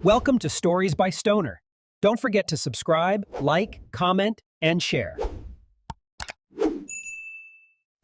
Welcome to Stories by Stoner. Don't forget to subscribe, like, comment, and share.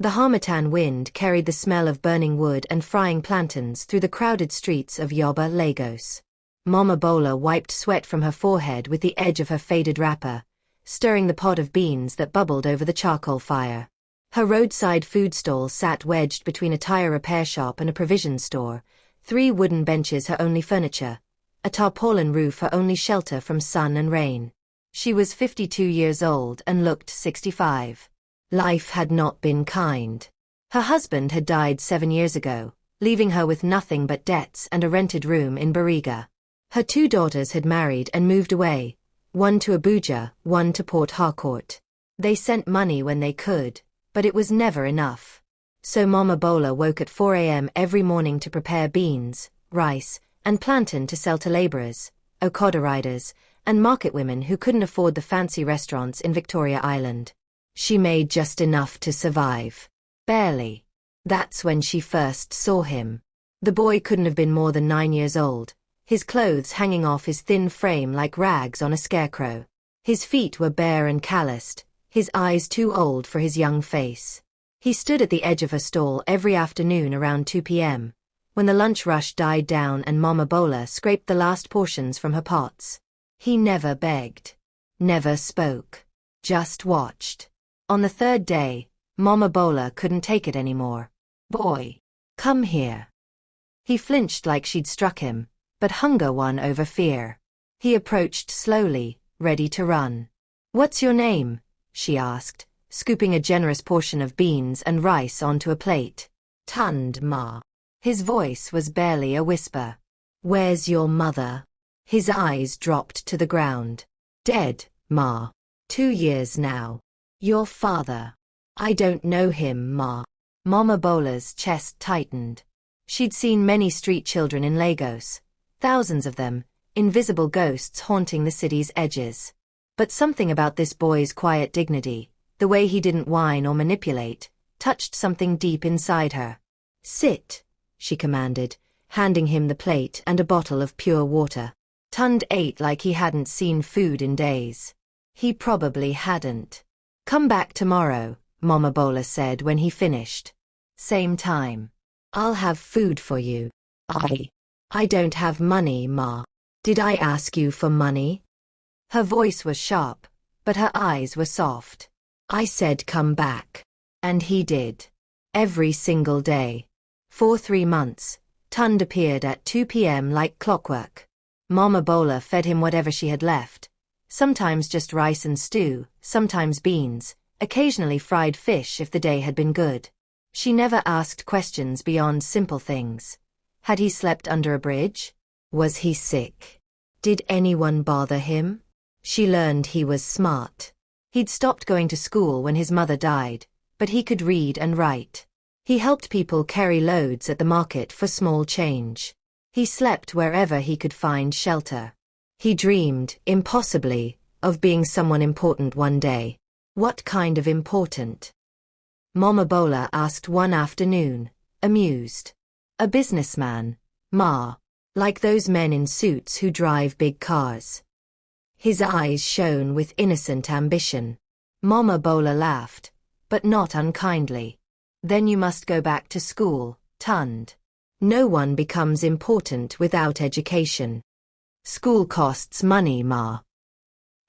The harmattan wind carried the smell of burning wood and frying plantains through the crowded streets of Yoba, Lagos. Mama Bola wiped sweat from her forehead with the edge of her faded wrapper, stirring the pot of beans that bubbled over the charcoal fire. Her roadside food stall sat wedged between a tire repair shop and a provision store, 3 wooden benches her only furniture, a tarpaulin roof her only shelter from sun and rain. She was 52 years old and looked 65. Life had not been kind. Her husband had died 7 years ago, leaving her with nothing but debts and a rented room in Bariga. Her 2 daughters had married and moved away, one to Abuja, one to Port Harcourt. They sent money when they could, but it was never enough. So Mama Bola woke at 4 a.m. every morning to prepare beans, rice, and plantain to sell to laborers, Okada riders, and market women who couldn't afford the fancy restaurants in Victoria Island. She made just enough to survive. Barely. That's when she first saw him. The boy couldn't have been more than 9 years old, his clothes hanging off his thin frame like rags on a scarecrow. His feet were bare and calloused, his eyes too old for his young face. He stood at the edge of her stall every afternoon around 2 p.m., when the lunch rush died down and Mama Bola scraped the last portions from her pots. He never begged, never spoke, just watched. On the 3rd day, Mama Bola couldn't take it anymore. "Boy, come here." He flinched like she'd struck him, but hunger won over fear. He approached slowly, ready to run. "What's your name?" she asked, scooping a generous portion of beans and rice onto a plate. "Tund, Ma." His voice was barely a whisper. "Where's your mother?" His eyes dropped to the ground. "Dead, Ma. 2 years now." "Your father?" "I don't know him, Ma." Mama Bola's chest tightened. She'd seen many street children in Lagos, thousands of them, invisible ghosts haunting the city's edges. But something about this boy's quiet dignity, the way he didn't whine or manipulate, touched something deep inside her. "Sit," she commanded, handing him the plate and a bottle of pure water. Tund ate like he hadn't seen food in days. He probably hadn't. "Come back tomorrow," Mama Bola said when he finished. "Same time. I'll have food for you." I don't have money, Ma." "Did I ask you for money?" Her voice was sharp, but her eyes were soft. "I said come back." And he did. Every single day. For 3 months, Tund appeared at 2 p.m. like clockwork. Mama Bola fed him whatever she had left. Sometimes just rice and stew, sometimes beans, occasionally fried fish if the day had been good. She never asked questions beyond simple things. Had he slept under a bridge? Was he sick? Did anyone bother him? She learned he was smart. He'd stopped going to school when his mother died, but he could read and write. He helped people carry loads at the market for small change. He slept wherever he could find shelter. He dreamed, impossibly, of being someone important one day. What kind of important? Mama Bola asked one afternoon, amused. "A businessman, Ma. Like those men in suits who drive big cars." His eyes shone with innocent ambition. Mama Bola laughed, but not unkindly. "Then you must go back to school, Tund. No one becomes important without education. School costs money, Ma."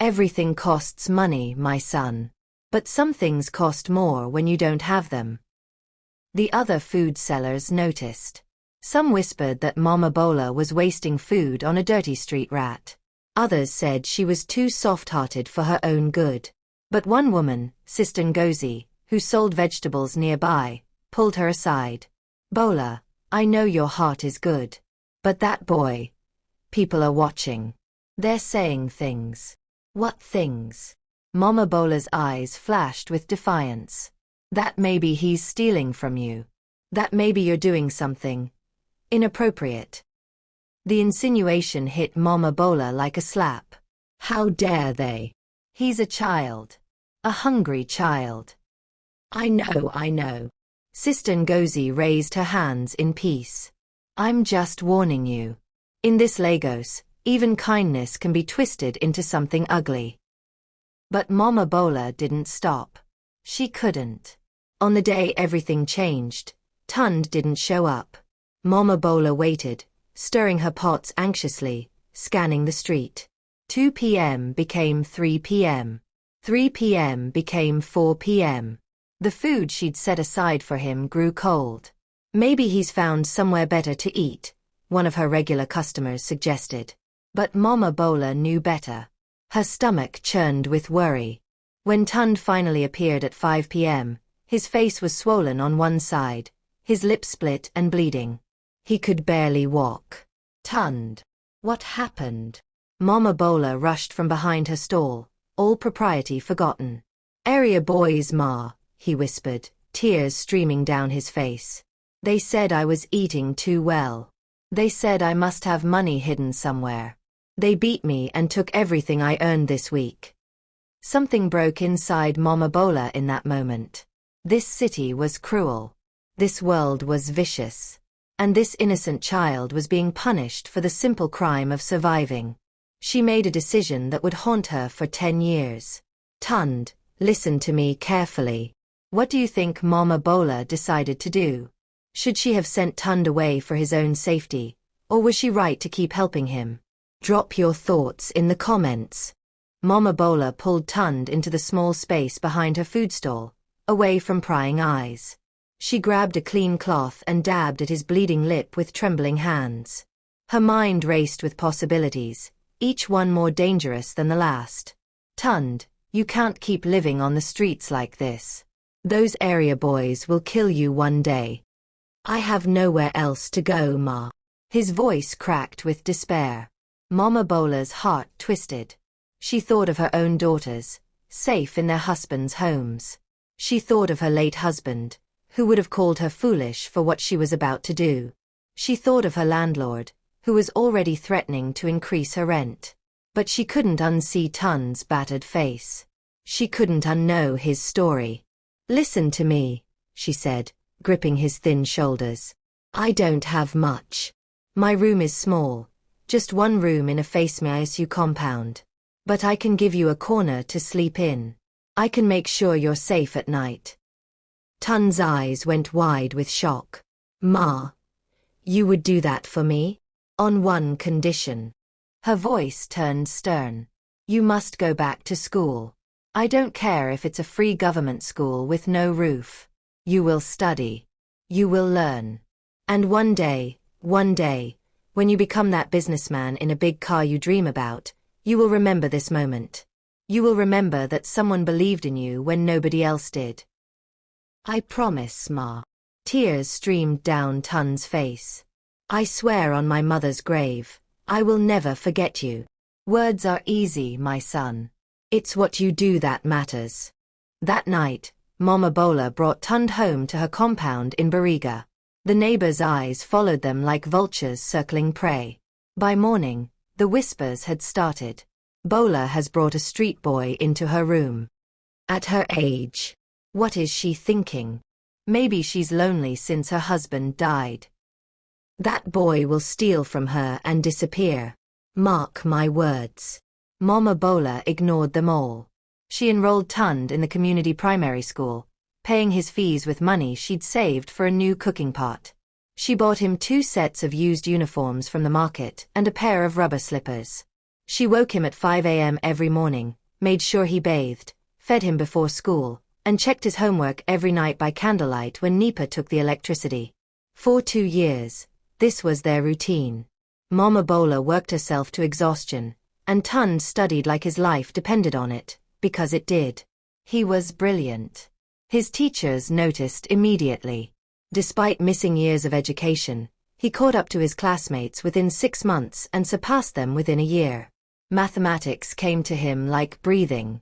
"Everything costs money, my son. But some things cost more when you don't have them." The other food sellers noticed. Some whispered that Mama Bola was wasting food on a dirty street rat. Others said she was too soft-hearted for her own good. But one woman, Sister Ngozi, who sold vegetables nearby, pulled her aside. "Bola, I know your heart is good. But that boy, people are watching. They're saying things." "What things?" Mama Bola's eyes flashed with defiance. "That maybe he's stealing from you. That maybe you're doing something inappropriate." The insinuation hit Mama Bola like a slap. How dare they? He's a child. A hungry child. I know. Sister Ngozi raised her hands in peace. "I'm just warning you. In this Lagos, Even kindness can be twisted into something ugly. But Mama Bola didn't stop. She couldn't. On the day everything changed, Tund didn't show up. Mama Bola waited, stirring her pots anxiously, scanning the street. 2 p.m. became 3 p.m. 3 p.m. became 4 p.m. The food she'd set aside for him grew cold. Maybe he's found somewhere better to eat, one of her regular customers suggested. But Mama Bola knew better. Her stomach churned with worry. When Tund finally appeared at 5 p.m., his face was swollen on one side, his lips split and bleeding. He could barely walk. Tund. What happened? Mama Bola rushed from behind her stall, all propriety forgotten. Area boys, Ma, he whispered, tears streaming down his face. They said I was eating too well. They said I must have money hidden somewhere. They beat me and took everything I earned this week. Something broke inside Mama Bola in that moment. This city was cruel. This world was vicious. And this innocent child was being punished for the simple crime of surviving. She made a decision that would haunt her for 10 years. Tund, listen to me carefully. What do you think Mama Bola decided to do? Should she have sent Tund away for his own safety, or was she right to keep helping him? Drop your thoughts in the comments. Mama Bola pulled Tund into the small space behind her food stall, away from prying eyes. She grabbed a clean cloth and dabbed at his bleeding lip with trembling hands. Her mind raced with possibilities, each one more dangerous than the last. Tund, you can't keep living on the streets like this. Those area boys will kill you one day. I have nowhere else to go, Ma. His voice cracked with despair. Mama Bola's heart twisted. She thought of her own daughters, safe in their husbands' homes. She thought of her late husband, who would have called her foolish for what she was about to do. She thought of her landlord, who was already threatening to increase her rent. But she couldn't unsee Tund's battered face. She couldn't unknow his story. Listen to me, she said, gripping his thin shoulders. I don't have much. My room is small, just one room in a FACE-ISU compound. But I can give you a corner to sleep in. I can make sure you're safe at night. Tund's eyes went wide with shock. Ma, you would do that for me? On one condition. Her voice turned stern. You must go back to school. I don't care if it's a free government school with no roof. You will study. You will learn. And one day, when you become that businessman in a big car you dream about, you will remember this moment. You will remember that someone believed in you when nobody else did. I promise, Ma. Tears streamed down Tund's face. I swear on my mother's grave, I will never forget you. Words are easy, my son. It's what you do that matters. That night, Mama Bola brought Tund home to her compound in Bariga. The neighbors' eyes followed them like vultures circling prey. By morning, the whispers had started. Bola has brought a street boy into her room. At her age. What is she thinking? Maybe she's lonely since her husband died. That boy will steal from her and disappear. Mark my words. Mama Bola ignored them all. She enrolled Tund in the community primary school, paying his fees with money she'd saved for a new cooking pot. She bought him 2 sets of used uniforms from the market and a pair of rubber slippers. She woke him at 5 a.m. every morning, made sure he bathed, fed him before school, and checked his homework every night by candlelight when NEPA took the electricity. For 2 years, this was their routine. Mama Bola worked herself to exhaustion, and Tund studied like his life depended on it, because it did. He was brilliant. His teachers noticed immediately. Despite missing years of education, he caught up to his classmates within 6 months and surpassed them within a year. Mathematics came to him like breathing.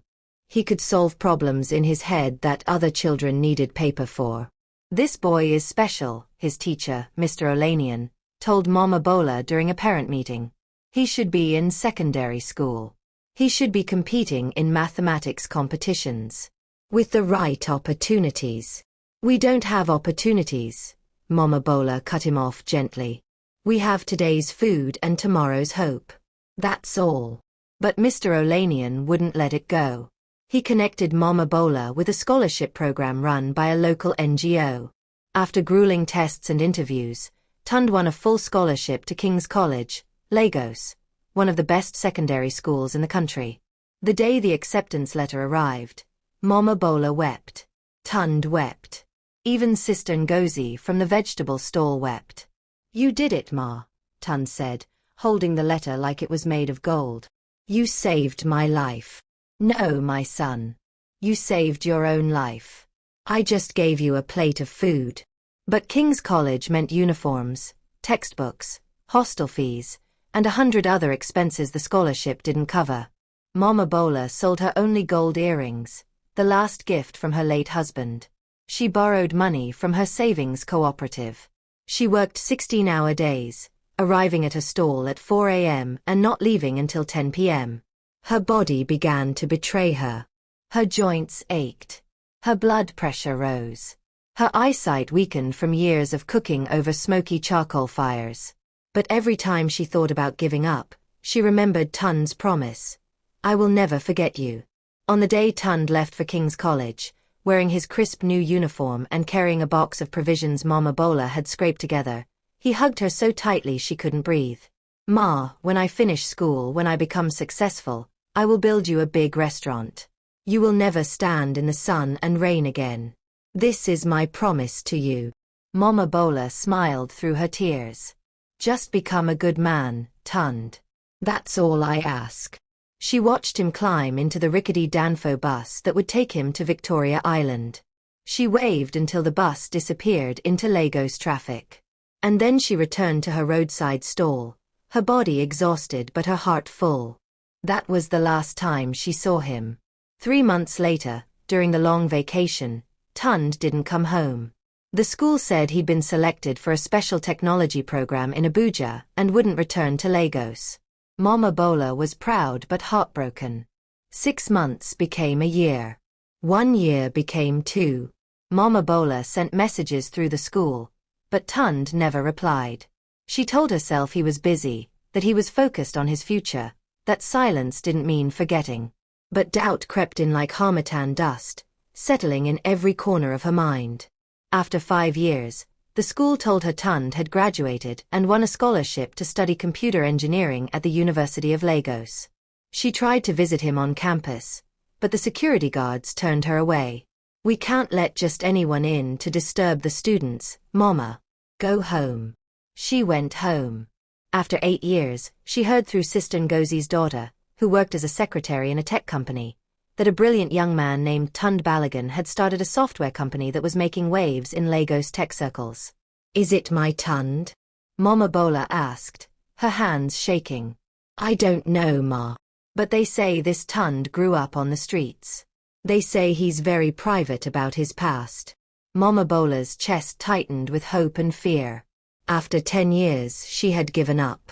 He could solve problems in his head that other children needed paper for. This boy is special, his teacher, Mr. Olanian, told Mama Bola during a parent meeting. He should be in secondary school. He should be competing in mathematics competitions. With the right opportunities. We don't have opportunities, Mama Bola cut him off gently. We have today's food and tomorrow's hope. That's all. But Mr. Olanian wouldn't let it go. He connected Mama Bola with a scholarship program run by a local NGO. After grueling tests and interviews, Tund won a full scholarship to King's College, Lagos, one of the best secondary schools in the country. The day the acceptance letter arrived, Mama Bola wept. Tund wept. Even Sister Ngozi from the vegetable stall wept. "You did it, Ma," Tund said, holding the letter like it was made of gold. "You saved my life." "No, my son. You saved your own life. I just gave you a plate of food." But King's College meant uniforms, textbooks, hostel fees, and 100 other expenses the scholarship didn't cover. Mama Bola sold her only gold earrings, the last gift from her late husband. She borrowed money from her savings cooperative. She worked 16-hour days, arriving at her stall at 4 a.m. and not leaving until 10 p.m. Her body began to betray her. Her joints ached. Her blood pressure rose. Her eyesight weakened from years of cooking over smoky charcoal fires. But every time she thought about giving up, she remembered Tund's promise. "I will never forget you." On the day Tund left for King's College, wearing his crisp new uniform and carrying a box of provisions Mama Bola had scraped together, he hugged her so tightly she couldn't breathe. "Ma, when I finish school, when I become successful, I will build you a big restaurant. You will never stand in the sun and rain again. This is my promise to you." Mama Bola smiled through her tears. "Just become a good man, Tund. That's all I ask." She watched him climb into the rickety Danfo bus that would take him to Victoria Island. She waved until the bus disappeared into Lagos traffic. And then she returned to her roadside stall, her body exhausted but her heart full. That was the last time she saw him. 3 months later, during the long vacation, Tund didn't come home. The school said he'd been selected for a special technology program in Abuja and wouldn't return to Lagos. Mama Bola was proud but heartbroken. 6 months became a year. 1 year became 2. Mama Bola sent messages through the school, but Tund never replied. She told herself he was busy, that he was focused on his future, that silence didn't mean forgetting. But doubt crept in like harmattan dust, settling in every corner of her mind. After 5 years, the school told her Tund had graduated and won a scholarship to study computer engineering at the University of Lagos. She tried to visit him on campus, but the security guards turned her away. "We can't let just anyone in to disturb the students, Mama. Go home." She went home. After 8 years, she heard through Sister Ngozi's daughter, who worked as a secretary in a tech company, that a brilliant young man named Tund Balogun had started a software company that was making waves in Lagos tech circles. "Is it my Tund?" Mama Bola asked, her hands shaking. "I don't know, Ma. But they say this Tund grew up on the streets. They say he's very private about his past." Mama Bola's chest tightened with hope and fear. After 10 years, she had given up.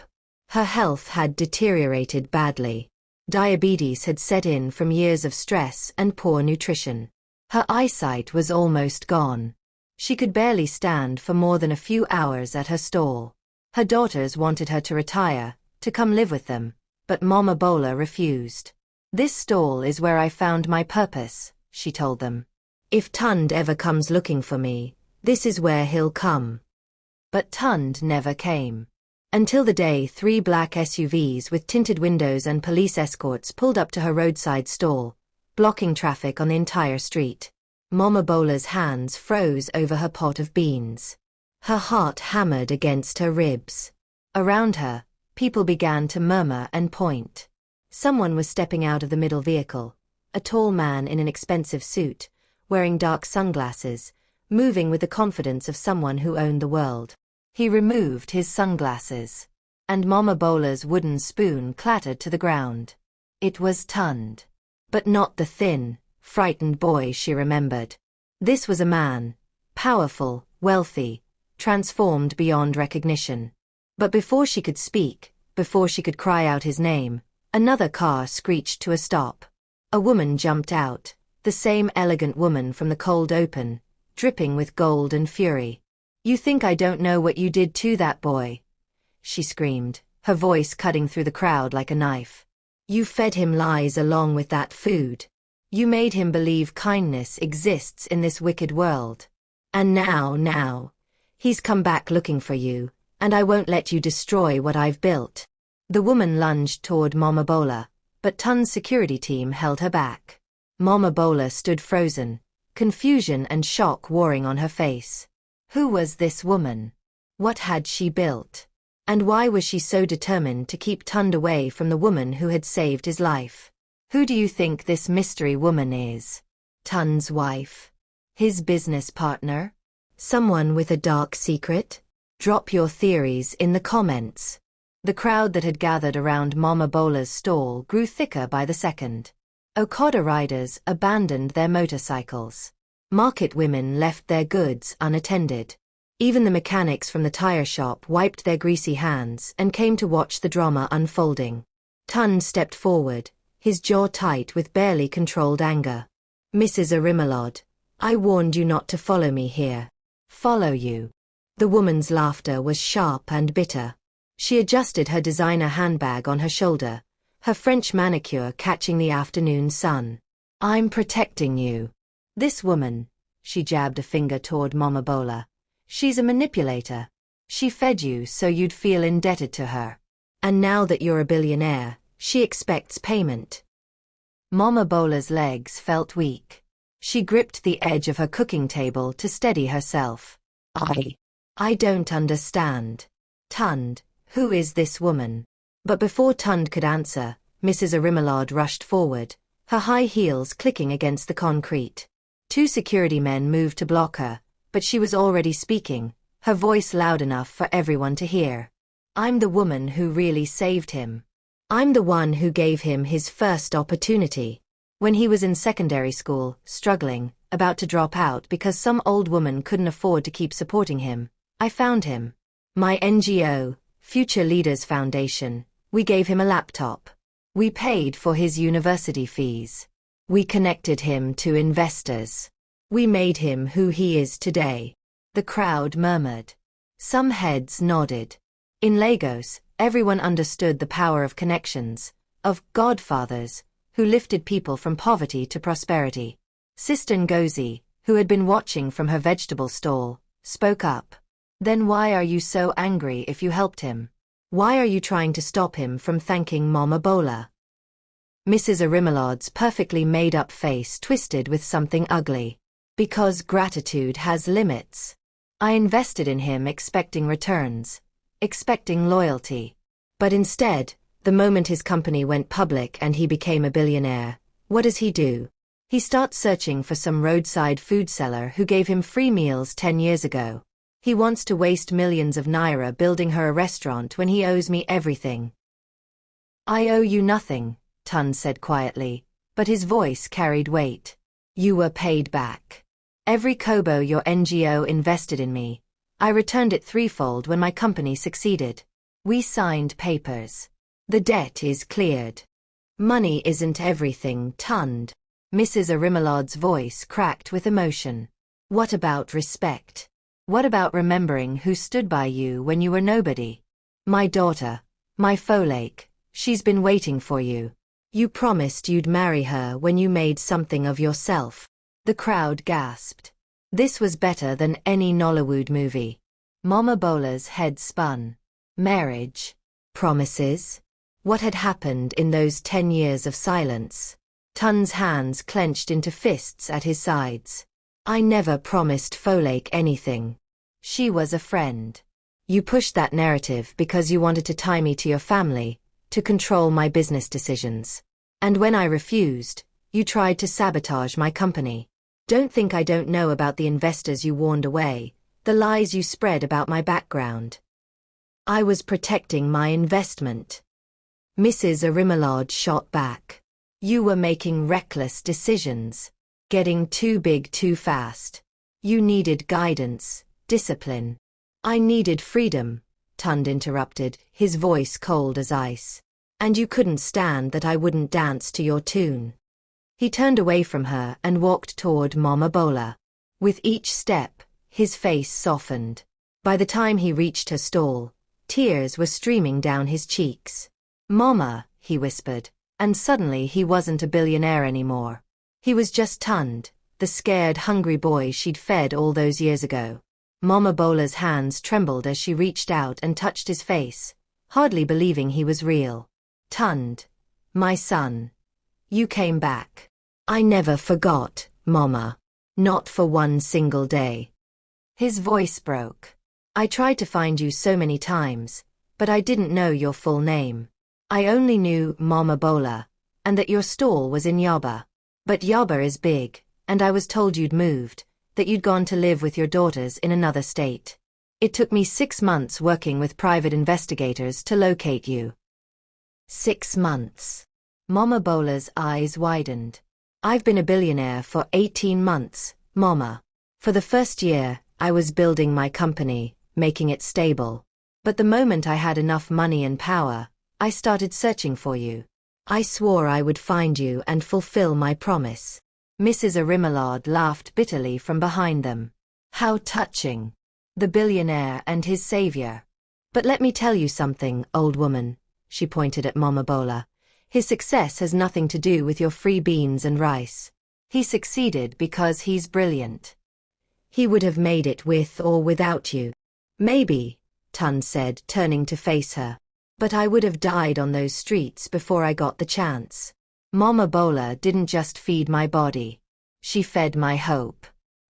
Her health had deteriorated badly. Diabetes had set in from years of stress and poor nutrition. Her eyesight was almost gone. She could barely stand for more than a few hours at her stall. Her daughters wanted her to retire, to come live with them, but Mama Bola refused. "This stall is where I found my purpose," she told them. "If Tund ever comes looking for me, this is where he'll come." But Tund never came. Until the day 3 black SUVs with tinted windows and police escorts pulled up to her roadside stall, blocking traffic on the entire street. Mama Bola's hands froze over her pot of beans. Her heart hammered against her ribs. Around her, people began to murmur and point. Someone was stepping out of the middle vehicle, a tall man in an expensive suit, wearing dark sunglasses, moving with the confidence of someone who owned the world. He removed his sunglasses, and Mama Bola's wooden spoon clattered to the ground. It was Tund. But not the thin, frightened boy she remembered. This was a man, powerful, wealthy, transformed beyond recognition. But before she could speak, before she could cry out his name, another car screeched to a stop. A woman jumped out, the same elegant woman from the cold open, dripping with gold and fury. "You think I don't know what you did to that boy?" she screamed, her voice cutting through the crowd like a knife. You fed him lies along with that food. You made him believe kindness exists in this wicked world. And now, he's come back looking for you, and I won't let you destroy what I've built. The woman lunged toward Mama Bola, but Tun's security team held her back. Mama Bola stood frozen, confusion and shock warring on her face. Who was this woman? What had she built? And why was she so determined to keep Tund away from the woman who had saved his life? Who do you think this mystery woman is? Tund's wife? His business partner? Someone with a dark secret? Drop your theories in the comments. The crowd that had gathered around Mama Bola's stall grew thicker by the second. Okada riders abandoned their motorcycles. Market women left their goods unattended. Even the mechanics from the tire shop wiped their greasy hands and came to watch the drama unfolding. Tund stepped forward, his jaw tight with barely controlled anger. Mrs. Arimelod, I warned you not to follow me here. Follow you. The woman's laughter was sharp and bitter. She adjusted her designer handbag on her shoulder, her French manicure catching the afternoon sun. I'm protecting you. This woman, she jabbed a finger toward Mama Bola. She's a manipulator. She fed you so you'd feel indebted to her. And now that you're a billionaire, she expects payment. Mama Bola's legs felt weak. She gripped the edge of her cooking table to steady herself. I don't understand. Tund, who is this woman? But before Tund could answer, Mrs. Arimelod rushed forward, her high heels clicking against the concrete. Two security men moved to block her, but she was already speaking, her voice loud enough for everyone to hear. I'm the woman who really saved him. I'm the one who gave him his first opportunity. When he was in secondary school, struggling, about to drop out because some old woman couldn't afford to keep supporting him, I found him. My NGO, Future Leaders Foundation, we gave him a laptop. We paid for his university fees. We connected him to investors. We made him who he is today. The crowd murmured. Some heads nodded. In Lagos, everyone understood the power of connections, of godfathers, who lifted people from poverty to prosperity. Sister Ngozi, who had been watching from her vegetable stall, spoke up. Then why are you so angry if you helped him? Why are you trying to stop him from thanking Mama Bola? Mrs. Arimelod's perfectly made-up face twisted with something ugly. Because gratitude has limits. I invested in him expecting returns, expecting loyalty. But instead, the moment his company went public and he became a billionaire, what does he do? He starts searching for some roadside food seller who gave him free meals 10 years ago. He wants to waste millions of naira building her a restaurant when he owes me everything. I owe you nothing, Tund said quietly, but his voice carried weight. You were paid back. Every kobo your NGO invested in me, I returned it threefold when my company succeeded. We signed papers. The debt is cleared. Money isn't everything, Tund. Mrs. Arimelod's voice cracked with emotion. What about respect? What about remembering who stood by you when you were nobody? My daughter, my Folake, she's been waiting for you. You promised you'd marry her when you made something of yourself. The crowd gasped. This was better than any Nollywood movie. Mama Bola's head spun. Marriage? Promises? What had happened in those 10 years of silence? Tund's hands clenched into fists at his sides. I never promised Folake anything. She was a friend. You pushed that narrative because you wanted to tie me to your family, to control my business decisions. And when I refused, you tried to sabotage my company. Don't think I don't know about the investors you warned away, the lies you spread about my background. I was protecting my investment. Mrs. Arimelod shot back. You were making reckless decisions, getting too big too fast. You needed guidance, discipline. I needed freedom, Tund interrupted, his voice cold as ice. And you couldn't stand that I wouldn't dance to your tune. He turned away from her and walked toward Mama Bola. With each step, his face softened. By the time he reached her stall, Tears were streaming down his cheeks. "Mama," he whispered, and suddenly he wasn't a billionaire anymore. He was just Tund, the scared, hungry boy she'd fed all those years ago. Mama Bola's hands trembled as she reached out and touched his face, hardly believing he was real. "Tund, my son. You came back. I never forgot, Mama. Not for one single day." His voice broke. "I tried to find you so many times, but I didn't know your full name. I only knew Mama Bola, and that your stall was in Yoba. But Yoba is big, and I was told you'd moved, that you'd gone to live with your daughters in another state. It took me 6 months working with private investigators to locate you." 6 months. Mama Bola's eyes widened. "I've been a billionaire for 18 months, Mama. For the first year, I was building my company, making it stable. But the moment I had enough money and power, I started searching for you. I swore I would find you and fulfill my promise." Mrs. Arimelard laughed bitterly from behind them. "How touching. The billionaire and his savior. But let me tell you something, old woman," she pointed at Mama Bola. "His success has nothing to do with your free beans and rice. He succeeded because he's brilliant. He would have made it with or without you." "Maybe," Tund said, turning to face her. "But I would have died on those streets before I got the chance. Mama Bola didn't just feed my body. She fed my hope.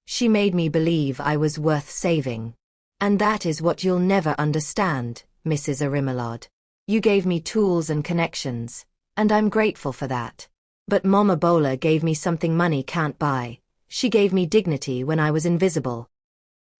She made me believe I was worth saving. And that is what you'll never understand, Mrs. Arimelard. You gave me tools and connections, and I'm grateful for that. But Mama Bola gave me something money can't buy. She gave me dignity when I was invisible."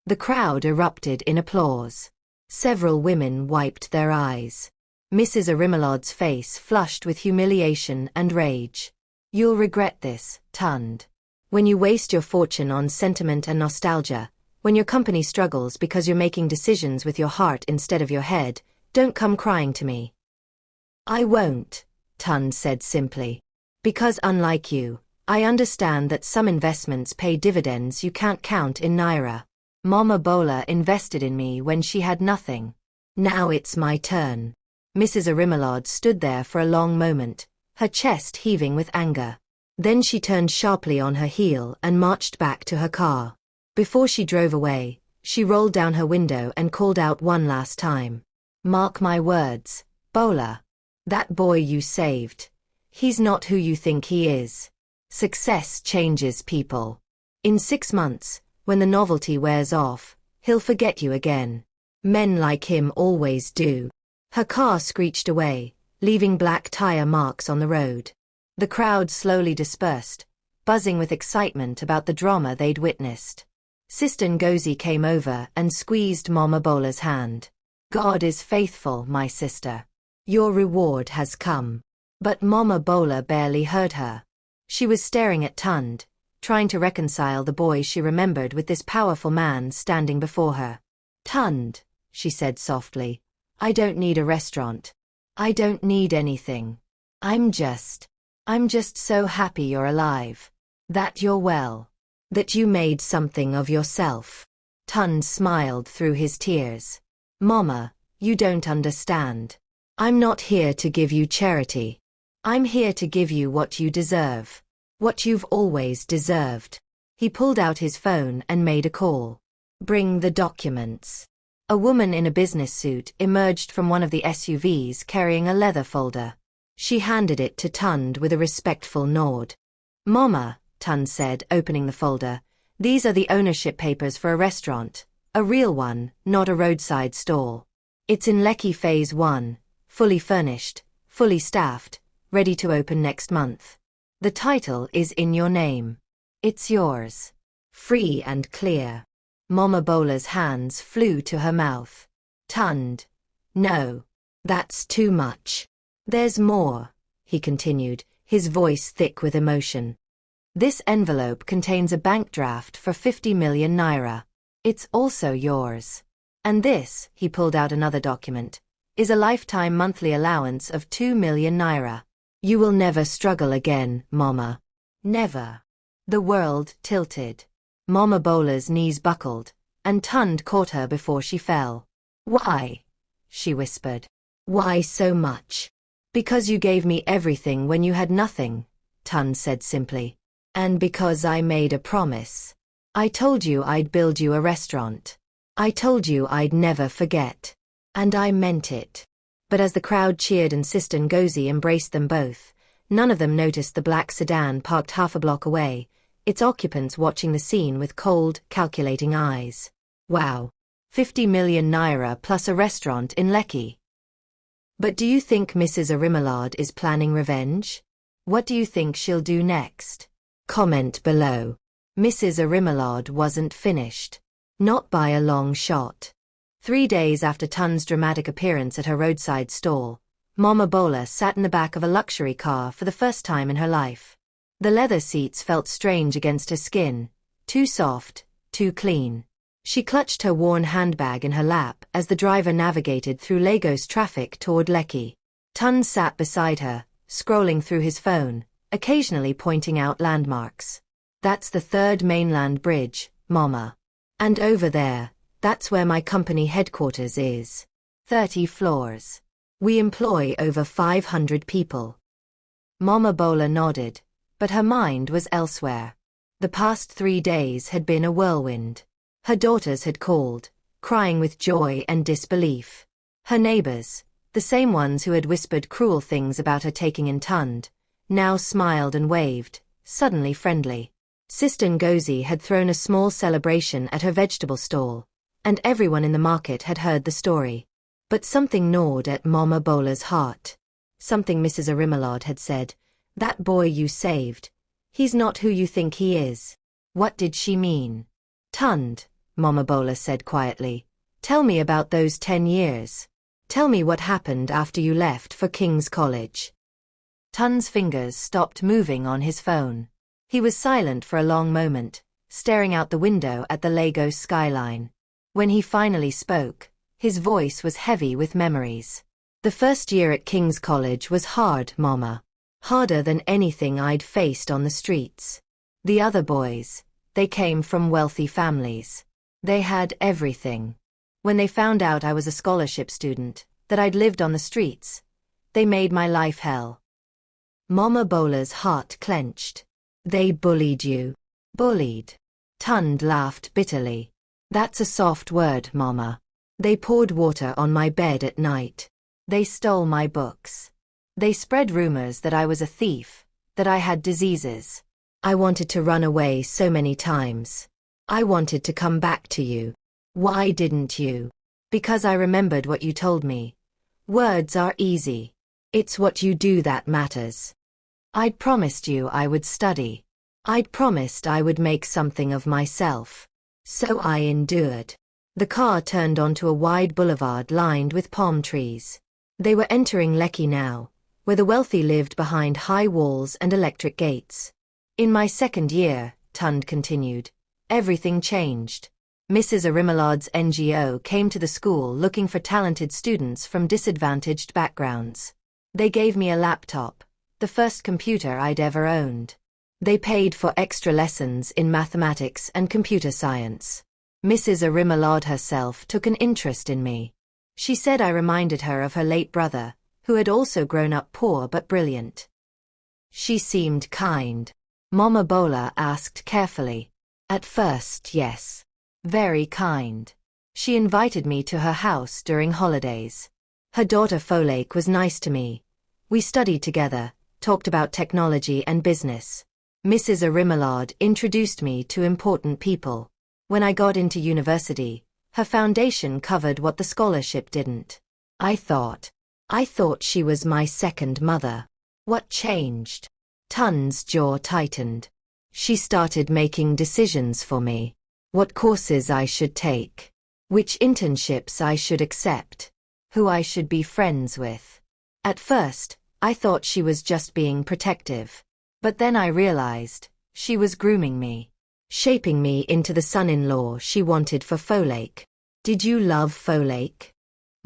The crowd erupted in applause. Several women wiped their eyes. Mrs. Arimelard's face flushed with humiliation and rage. "You'll regret this, Tund. When you waste your fortune on sentiment and nostalgia, when your company struggles because you're making decisions with your heart instead of your head, don't come crying to me." "I won't," Tund said simply. "Because unlike you, I understand that some investments pay dividends you can't count in Naira. Mama Bola invested in me when she had nothing. Now it's my turn." Mrs. Arimelard stood there for a long moment, her chest heaving with anger. Then she turned sharply on her heel and marched back to her car. Before she drove away, she rolled down her window and called out one last time. "Mark my words, Bola. That boy you saved. He's not who you think he is. Success changes people. In 6 months, when the novelty wears off, he'll forget you again. Men like him always do." Her car screeched away, leaving black tire marks on the road. The crowd slowly dispersed, buzzing with excitement about the drama they'd witnessed. Sister Ngozi came over and squeezed Mama Bola's hand. "God is faithful, my sister. Your reward has come." But Mama Bola barely heard her. She was staring at Tund, trying to reconcile the boy she remembered with this powerful man standing before her. "Tund," she said softly, "I don't need a restaurant. I don't need anything. I'm just so happy you're alive. That you're well. That you made something of yourself." Tund smiled through his tears. "Mama, you don't understand. I'm not here to give you charity. I'm here to give you what you deserve. What you've always deserved." He pulled out his phone and made a call. "Bring the documents." A woman in a business suit emerged from one of the SUVs carrying a leather folder. She handed it to Tund with a respectful nod. "Mama," Tund said, opening the folder, "these are the ownership papers for a restaurant. A real one, not a roadside stall. It's in Lekki Phase 1, fully furnished, fully staffed, ready to open next month. The title is in your name. It's yours. Free and clear." Mama Bola's hands flew to her mouth. "Tund. No. That's too much. There's more," he continued, his voice thick with emotion. "This envelope contains a bank draft for 50 million Naira. It's also yours. And this," he pulled out another document, "is a lifetime monthly allowance of 2 million Naira. You will never struggle again, Mama. Never." The world tilted. Mama Bola's knees buckled, and Tund caught her before she fell. "Why?" she whispered. Why so much? Because you gave me everything when you had nothing, Tun said simply. And because I made a promise. I told you I'd build you a restaurant. I told you I'd never forget. And I meant it. But as the crowd cheered and Sister Ngozi embraced them both, none of them noticed the black sedan parked half a block away, its occupants watching the scene with cold, calculating eyes. Wow. 50 million naira plus a restaurant in Lekki. But do you think Mrs. Arimelard is planning revenge? What do you think she'll do next? Comment below. Mrs. Arimelard wasn't finished. Not by a long shot. 3 days after Tun's dramatic appearance at her roadside stall, Mama Bola sat in the back of a luxury car for the first time in her life. The leather seats felt strange against her skin, too soft, too clean. She clutched her worn handbag in her lap as the driver navigated through Lagos traffic toward Lekki. Tun sat beside her, scrolling through his phone, occasionally pointing out landmarks. That's the third mainland bridge, Mama. And over there, that's where my company headquarters is. 30 floors. We employ over 500 people. Mama Bola nodded, but her mind was elsewhere. The past 3 days had been a whirlwind. Her daughters had called, crying with joy and disbelief. Her neighbors, the same ones who had whispered cruel things about her taking in Tund, now smiled and waved, suddenly friendly. Sister Ngozi had thrown a small celebration at her vegetable stall, and everyone in the market had heard the story. But something gnawed at Mama Bola's heart. Something Mrs. Arimelard had said. That boy you saved. He's not who you think he is. What did she mean? Tund, Mama Bola said quietly. Tell me about those 10 years. Tell me what happened after you left for King's College. Tun's fingers stopped moving on his phone. He was silent for a long moment, staring out the window at the Lagos skyline. When he finally spoke, his voice was heavy with memories. The first year at King's College was hard, Mama. Harder than anything I'd faced on the streets. The other boys, they came from wealthy families. They had everything. When they found out I was a scholarship student, that I'd lived on the streets, they made my life hell. Mama Bola's heart clenched. They bullied you. Bullied. Tund laughed bitterly. That's a soft word, Mama. They poured water on my bed at night. They stole my books. They spread rumors that I was a thief, that I had diseases. I wanted to run away so many times. I wanted to come back to you. Why didn't you? Because I remembered what you told me. Words are easy. It's what you do that matters. I'd promised you I would study. I'd promised I would make something of myself. So I endured. The car turned onto a wide boulevard lined with palm trees. They were entering Lekki now, where the wealthy lived behind high walls and electric gates. In my second year, Tund continued, everything changed. Mrs. Arimelard's NGO came to the school looking for talented students from disadvantaged backgrounds. They gave me a laptop, the first computer I'd ever owned. They paid for extra lessons in mathematics and computer science. Mrs. Arimelard herself took an interest in me. She said I reminded her of her late brother, who had also grown up poor but brilliant. She seemed kind. Mama Bola asked carefully. At first, yes. Very kind. She invited me to her house during holidays. Her daughter Folake was nice to me. We studied together, talked about technology and business. Mrs. Arimelard introduced me to important people. When I got into university, her foundation covered what the scholarship didn't. I thought she was my second mother. What changed? Tun's jaw tightened. She started making decisions for me. What courses I should take. Which internships I should accept. Who I should be friends with. At first, I thought she was just being protective. But then I realized, she was grooming me. Shaping me into the son-in-law she wanted for Folake. Did you love Folake?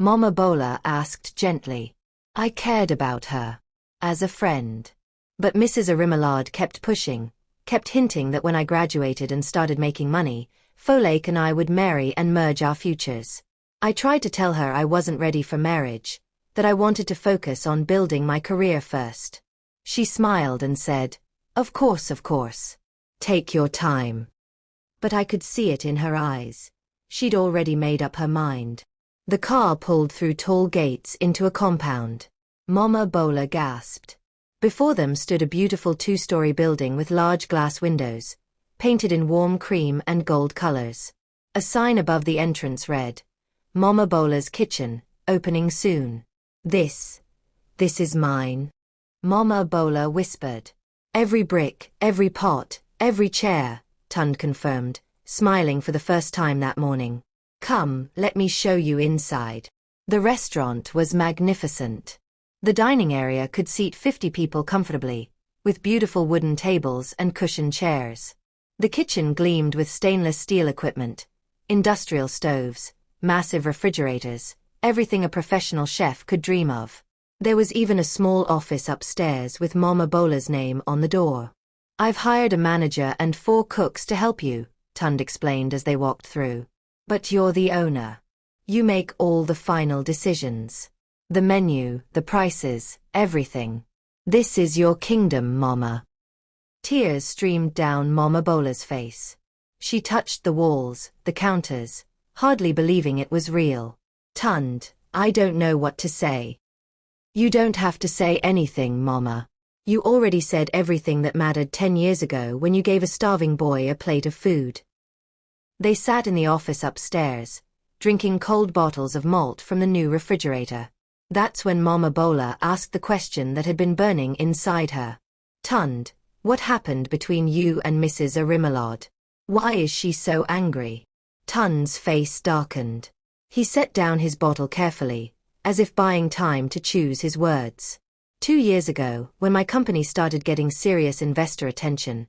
Mama Bola asked gently. I cared about her. As a friend. But Mrs. Arimelard kept pushing, kept hinting that when I graduated and started making money, Folake and I would marry and merge our futures. I tried to tell her I wasn't ready for marriage, that I wanted to focus on building my career first. She smiled and said, Of course. Take your time. But I could see it in her eyes. She'd already made up her mind. The car pulled through tall gates into a compound. Mama Bola gasped. Before them stood a beautiful two-story building with large glass windows, painted in warm cream and gold colors. A sign above the entrance read, Mama Bola's Kitchen, opening soon. This is mine. Mama Bola whispered. Every brick, every pot, every chair, Tund confirmed, smiling for the first time that morning. Come, let me show you inside. The restaurant was magnificent. The dining area could seat 50 people comfortably, with beautiful wooden tables and cushioned chairs. The kitchen gleamed with stainless steel equipment, industrial stoves, massive refrigerators, everything a professional chef could dream of. There was even a small office upstairs with Mama Bola's name on the door. I've hired a manager and 4 cooks to help you, Tund explained as they walked through. But you're the owner. You make all the final decisions. The menu, the prices, everything. This is your kingdom, Mama. Tears streamed down Mama Bola's face. She touched the walls, the counters, hardly believing it was real. Tund, I don't know what to say. You don't have to say anything, Mama. You already said everything that mattered 10 years ago when you gave a starving boy a plate of food. They sat in the office upstairs, drinking cold bottles of malt from the new refrigerator. That's when Mama Bola asked the question that had been burning inside her. Tund, what happened between you and Mrs. Arimelard? Why is she so angry? Tund's face darkened. He set down his bottle carefully, as if buying time to choose his words. 2 years ago, when my company started getting serious investor attention,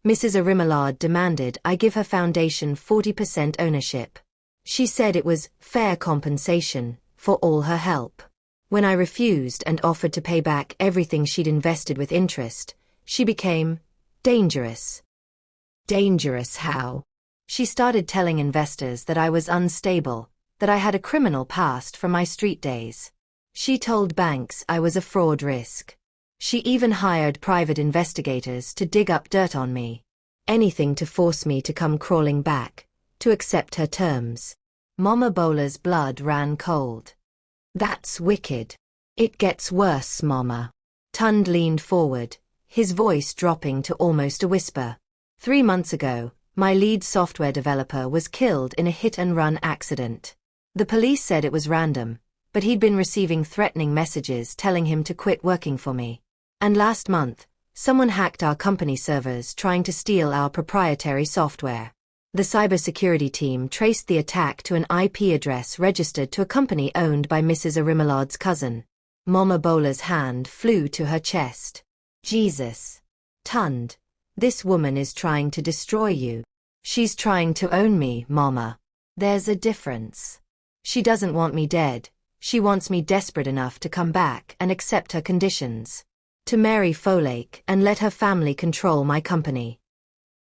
Mrs. Arimelard demanded I give her foundation 40% ownership. She said it was fair compensation for all her help. When I refused and offered to pay back everything she'd invested with interest, she became dangerous. Dangerous how? She started telling investors that I was unstable, that I had a criminal past from my street days. She told banks I was a fraud risk. She even hired private investigators to dig up dirt on me. Anything to force me to come crawling back, to accept her terms. Mama Bola's blood ran cold. That's wicked. It gets worse, Mama. Tund leaned forward, his voice dropping to almost a whisper. 3 months ago, my lead software developer was killed in a hit-and-run accident. The police said it was random, but he'd been receiving threatening messages telling him to quit working for me. And last month, someone hacked our company servers trying to steal our proprietary software. The cybersecurity team traced the attack to an IP address registered to a company owned by Mrs. Arimelard's cousin. Mama Bola's hand flew to her chest. Jesus. Tund. This woman is trying to destroy you. She's trying to own me, Mama. There's a difference. She doesn't want me dead. She wants me desperate enough to come back and accept her conditions. To marry Folake and let her family control my company.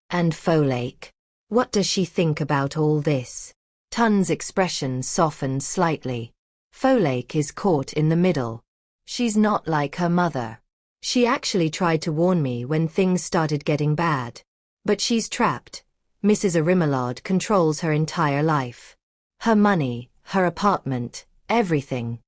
And Folake? What does she think about all this? Tund's expression softened slightly. Folake is caught in the middle. She's not like her mother. She actually tried to warn me when things started getting bad. But she's trapped. Mrs. Arimelard controls her entire life. Her money, her apartment, everything.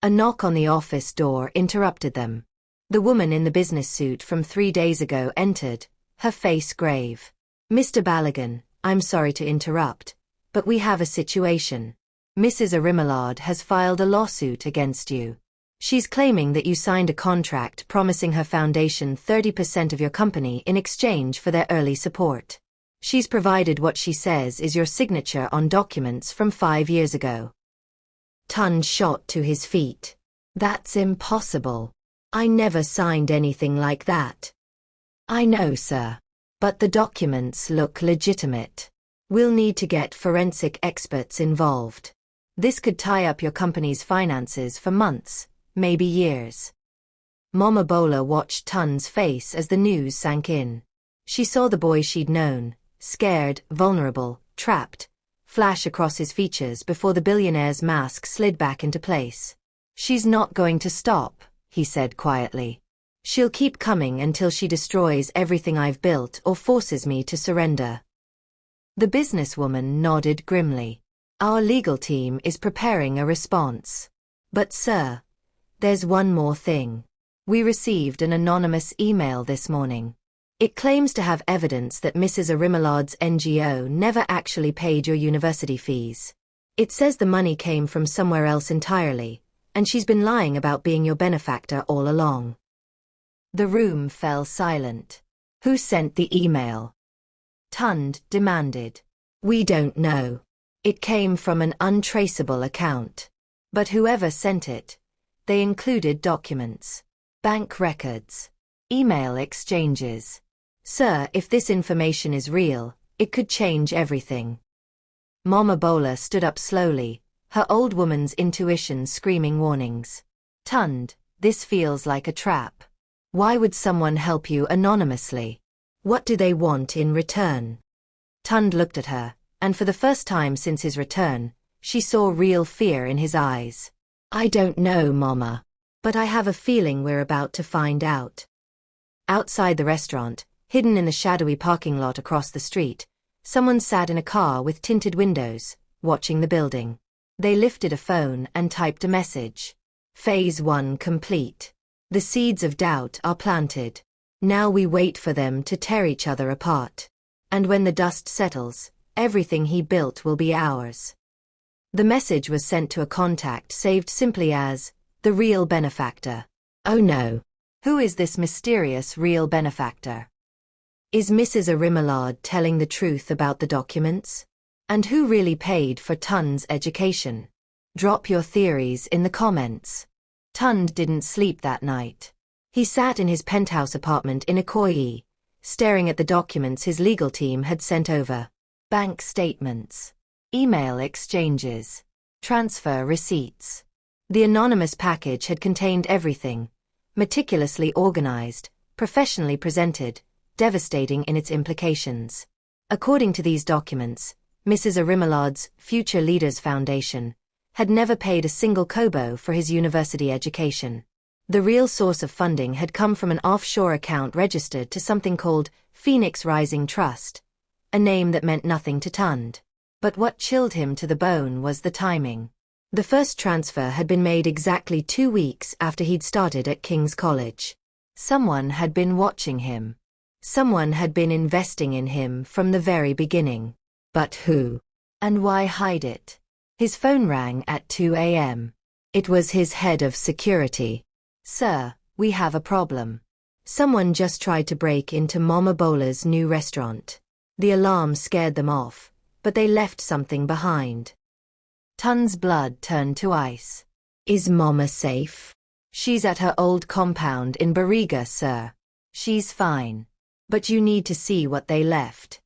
A knock on the office door interrupted them. The woman in the business suit from 3 days ago entered, her face grave. Mr. Ballaghan, I'm sorry to interrupt, but we have a situation. Mrs. Arimelard has filed a lawsuit against you. She's claiming that you signed a contract promising her foundation 30% of your company in exchange for their early support. She's provided what she says is your signature on documents from 5 years ago. Tund shot to his feet. That's impossible. I never signed anything like that. I know, sir. But the documents look legitimate. We'll need to get forensic experts involved. This could tie up your company's finances for months, maybe years. Mama Bola watched Tund's face as the news sank in. She saw the boy she'd known, scared, vulnerable, trapped, flash across his features before the billionaire's mask slid back into place. "She's not going to stop," he said quietly. "She'll keep coming until she destroys everything I've built or forces me to surrender." The businesswoman nodded grimly. "Our legal team is preparing a response. But sir, there's one more thing. We received an anonymous email this morning. It claims to have evidence that Mrs. Arimelad's NGO never actually paid your university fees. It says the money came from somewhere else entirely, and she's been lying about being your benefactor all along." The room fell silent. "Who sent the email?" Tund demanded. "We don't know. It came from an untraceable account. But whoever sent it, they included documents, bank records, email exchanges. Sir, if this information is real, it could change everything." Mama Bola stood up slowly, her old woman's intuition screaming warnings. "Tund, this feels like a trap. Why would someone help you anonymously? What do they want in return?" Tund looked at her, and for the first time since his return, she saw real fear in his eyes. "I don't know, Mama. But I have a feeling we're about to find out." Outside the restaurant, hidden in the shadowy parking lot across the street, someone sat in a car with tinted windows, watching the building. They lifted a phone and typed a message. "Phase 1 complete. The seeds of doubt are planted. Now we wait for them to tear each other apart. And when the dust settles, everything he built will be ours." The message was sent to a contact saved simply as, "The real benefactor." Oh no. Who is this mysterious real benefactor? Is Mrs. Arimelad telling the truth about the documents? And who really paid for Tund's education? Drop your theories in the comments. Tund didn't sleep that night. He sat in his penthouse apartment in Ikoyi, staring at the documents his legal team had sent over. Bank statements, email exchanges, transfer receipts. The anonymous package had contained everything, meticulously organized, professionally presented, devastating in its implications. According to these documents, Mrs. Arimelad's Future Leaders Foundation had never paid a single kobo for his university education. The real source of funding had come from an offshore account registered to something called Phoenix Rising Trust, a name that meant nothing to Tund. But what chilled him to the bone was the timing. The first transfer had been made exactly 2 weeks after he'd started at King's College. Someone had been watching him. Someone had been investing in him from the very beginning. But who? And why hide it? His phone rang at 2 a.m. It was his head of security. "Sir, we have a problem. Someone just tried to break into Mama Bola's new restaurant. The alarm scared them off, but they left something behind." Tund's blood turned to ice. "Is Mama safe?" "She's at her old compound in Bariga, sir. She's fine. But you need to see what they left."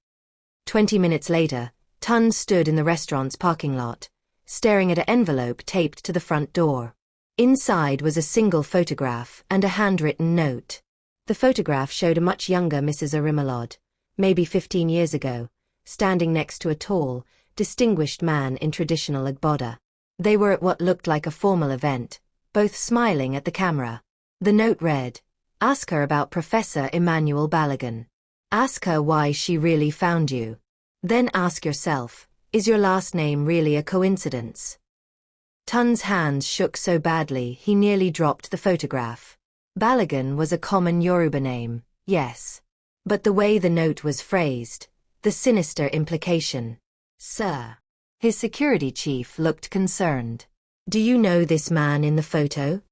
20 minutes later, Tund stood in the restaurant's parking lot, staring at an envelope taped to the front door. Inside was a single photograph and a handwritten note. The photograph showed a much younger Mrs. Arimelad, maybe 15 years ago, standing next to a tall, distinguished man in traditional agbada. They were at what looked like a formal event, both smiling at the camera. The note read, "Ask her about Professor Emmanuel Balogun. Ask her why she really found you. Then ask yourself, is your last name really a coincidence?" Tund's hands shook so badly he nearly dropped the photograph. Balogun was a common Yoruba name, yes. But the way the note was phrased, the sinister implication. "Sir." His security chief looked concerned. "Do you know this man in the photo?"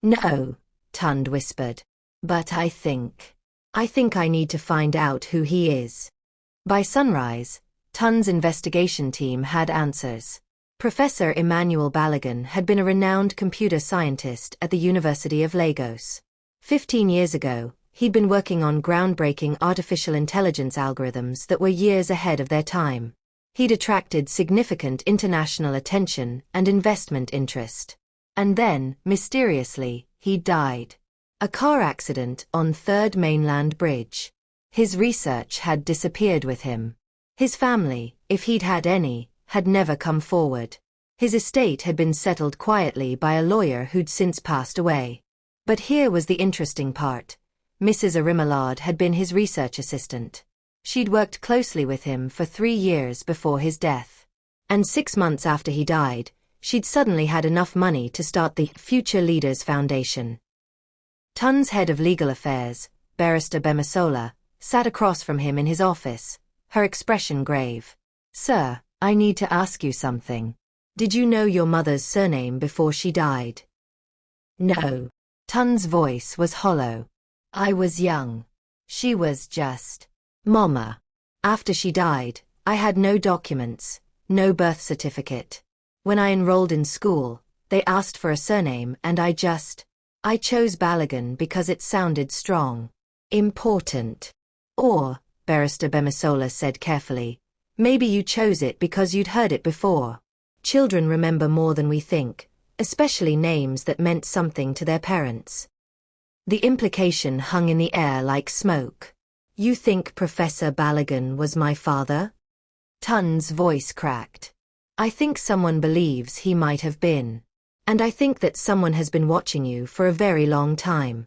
"No," Tund whispered. "But I think I need to find out who he is." By sunrise, Tund's investigation team had answers. Professor Emmanuel Balogun had been a renowned computer scientist at the University of Lagos. 15 years ago, he'd been working on groundbreaking artificial intelligence algorithms that were years ahead of their time. He'd attracted significant international attention and investment interest. And then, mysteriously, he died. A car accident on Third Mainland Bridge. His research had disappeared with him. His family, if he'd had any, had never come forward. His estate had been settled quietly by a lawyer who'd since passed away. But here was the interesting part. Mrs. Arimillard had been his research assistant. She'd worked closely with him for 3 years before his death. And 6 months after he died, she'd suddenly had enough money to start the Future Leaders Foundation. Tun's head of legal affairs, Barrister Bemisola, sat across from him in his office, her expression grave. "Sir, I need to ask you something. Did you know your mother's surname before she died?" "No." Tun's voice was hollow. "I was young. She was just Mama. After she died, I had no documents, no birth certificate. When I enrolled in school, they asked for a surname and I chose Balagan because it sounded strong. Important. Or, Barrister Bemisola said carefully, maybe you chose it because you'd heard it before. Children remember more than we think, especially names that meant something to their parents." The implication hung in the air like smoke. "You think Professor Balagan was my father?" Tun's voice cracked. "I think someone believes he might have been. And I think that someone has been watching you for a very long time."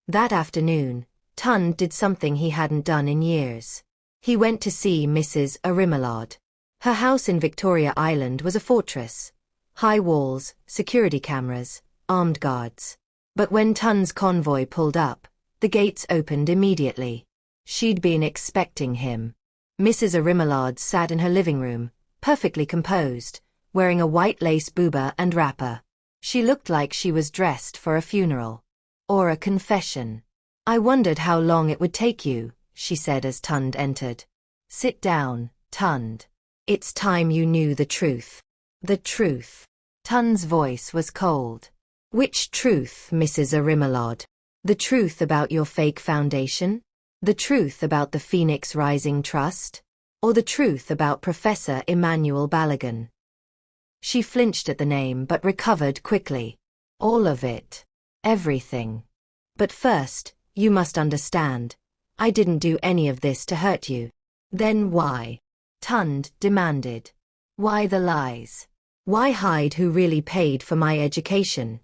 That afternoon, Tun did something he hadn't done in years. He went to see Mrs. Arimillard. Her house in Victoria Island was a fortress. High walls, security cameras, armed guards. But when Tun's convoy pulled up, the gates opened immediately. She'd been expecting him. Mrs. Arimillard sat in her living room, perfectly composed, wearing a white lace booba and wrapper. She looked like she was dressed for a funeral. Or a confession. "I wondered how long it would take you," she said as Tund entered. "Sit down, Tund. It's time you knew the truth." "The truth?" Tun's voice was cold. "Which truth, Mrs. Arimillard? The truth about your fake foundation? The truth about the Phoenix Rising Trust? Or the truth about Professor Emmanuel Balagan?" She flinched at the name but recovered quickly. "All of it. Everything. But first, you must understand. I didn't do any of this to hurt you." "Then why?" Tund demanded. "Why the lies? Why hide who really paid for my education?"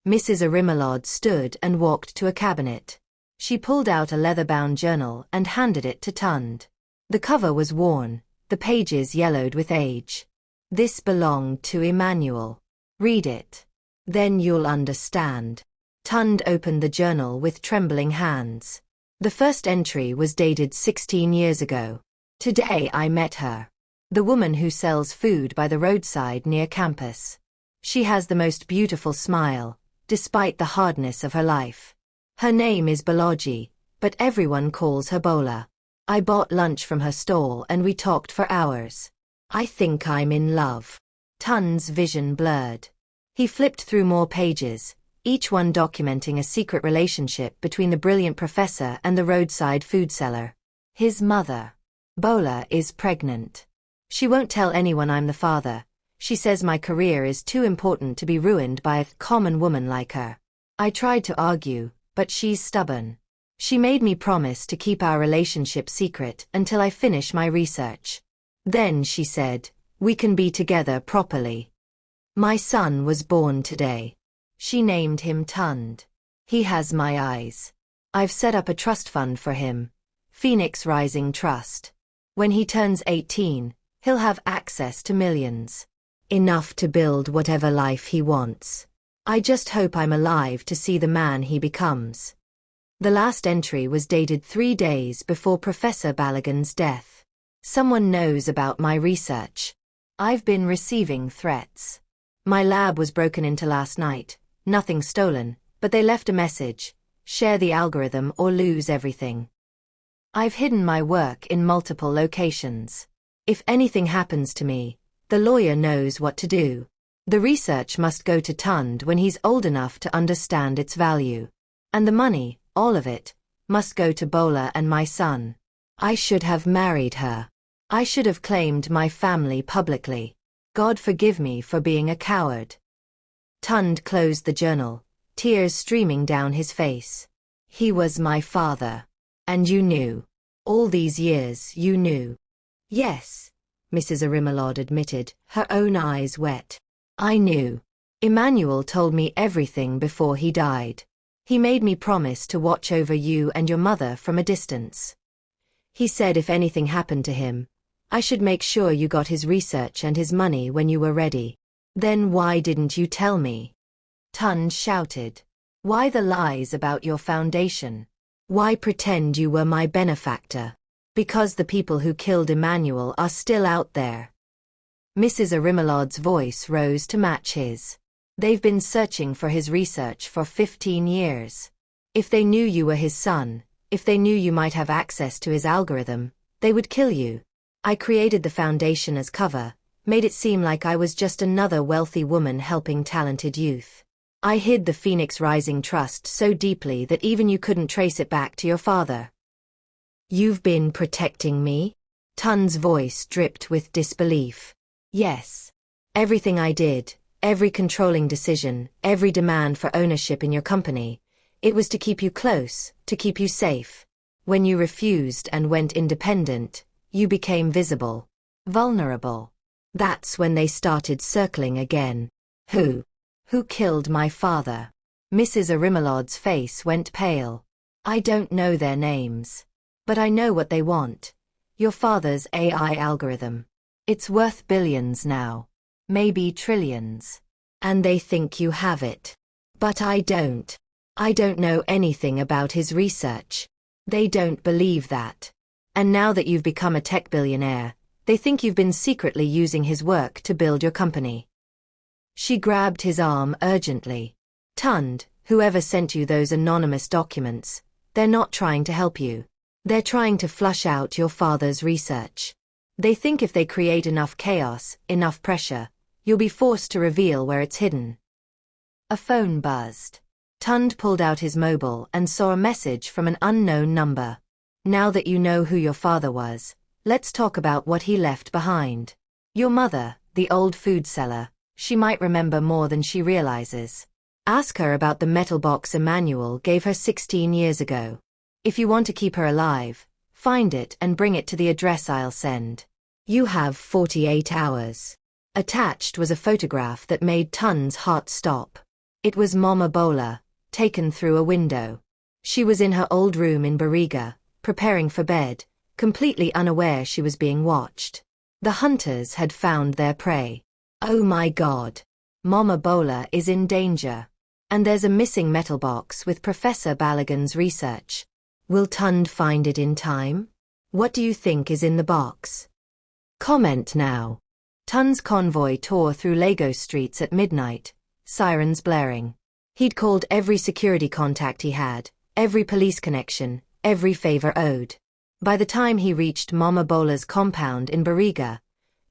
Mrs. Arimillard stood and walked to a cabinet. She pulled out a leather-bound journal and handed it to Tund. The cover was worn, the pages yellowed with age. "This belonged to Emmanuel. Read it. Then you'll understand." Tund opened the journal with trembling hands. The first entry was dated 16 years ago. "Today I met her. The woman who sells food by the roadside near campus. She has the most beautiful smile, despite the hardness of her life. Her name is Balaji, but everyone calls her Bola. I bought lunch from her stall and we talked for hours. I think I'm in love." Tun's vision blurred. He flipped through more pages, each one documenting a secret relationship between the brilliant professor and the roadside food seller. "His mother. Bola is pregnant. She won't tell anyone I'm the father. She says my career is too important to be ruined by a common woman like her. I tried to argue, but she's stubborn. She made me promise to keep our relationship secret until I finish my research. Then she said, we can be together properly. My son was born today. She named him Tund. He has my eyes. I've set up a trust fund for him, Phoenix Rising Trust. When he turns 18, he'll have access to millions. Enough to build whatever life he wants. I just hope I'm alive to see the man he becomes." The last entry was dated 3 days before Professor Balagan's death. "Someone knows about my research. I've been receiving threats. My lab was broken into last night, nothing stolen, but they left a message: share the algorithm or lose everything. I've hidden my work in multiple locations. If anything happens to me, the lawyer knows what to do. The research must go to Tund when he's old enough to understand its value. And the money, all of it, must go to Bola and my son. I should have married her. I should have claimed my family publicly. God forgive me for being a coward." Tund closed the journal, tears streaming down his face. "He was my father. And you knew. All these years you knew." "Yes. Mrs. Arimelod admitted, her own eyes wet. I knew. Emmanuel told me everything before he died. He made me promise to watch over you and your mother from a distance. He said if anything happened to him, I should make sure you got his research and his money when you were ready. Then why didn't you tell me? Tund shouted. Why the lies about your foundation? Why pretend you were my benefactor? Because the people who killed Emmanuel are still out there. Mrs. Arimelod's voice rose to match his. They've been searching for his research for 15 years. If they knew you were his son, if they knew you might have access to his algorithm, they would kill you. I created the foundation as cover, made it seem like I was just another wealthy woman helping talented youth. I hid the Phoenix Rising Trust so deeply that even you couldn't trace it back to your father. You've been protecting me? Tund's voice dripped with disbelief. Yes. Everything I did, every controlling decision, every demand for ownership in your company, it was to keep you close, to keep you safe. When you refused and went independent, you became visible, vulnerable. That's when they started circling again. Who killed my father? Mrs. Arimelod's face went pale. I don't know their names. But I know what they want. Your father's AI algorithm. It's worth billions now. Maybe trillions. And they think you have it. But I don't. I don't know anything about his research. They don't believe that. And now that you've become a tech billionaire, they think you've been secretly using his work to build your company. She grabbed his arm urgently. Tund, whoever sent you those anonymous documents, they're not trying to help you. They're trying to flush out your father's research. They think if they create enough chaos, enough pressure, you'll be forced to reveal where it's hidden. A phone buzzed. Tund pulled out his mobile and saw a message from an unknown number. Now that you know who your father was, let's talk about what he left behind. Your mother, the old food seller, she might remember more than she realizes. Ask her about the metal box Emmanuel gave her 16 years ago. If you want to keep her alive, find it and bring it to the address I'll send. You have 48 hours. Attached was a photograph that made Tund's heart stop. It was Mama Bola, taken through a window. She was in her old room in Bariga, preparing for bed, completely unaware she was being watched. The hunters had found their prey. Oh my God. Mama Bola is in danger. And there's a missing metal box with Professor Balogun's research. Will Tund find it in time? What do you think is in the box? Comment now. Tund's convoy tore through Lagos streets at midnight, sirens blaring. He'd called every security contact he had, every police connection, every favor owed. By the time he reached Mama Bola's compound in Bariga,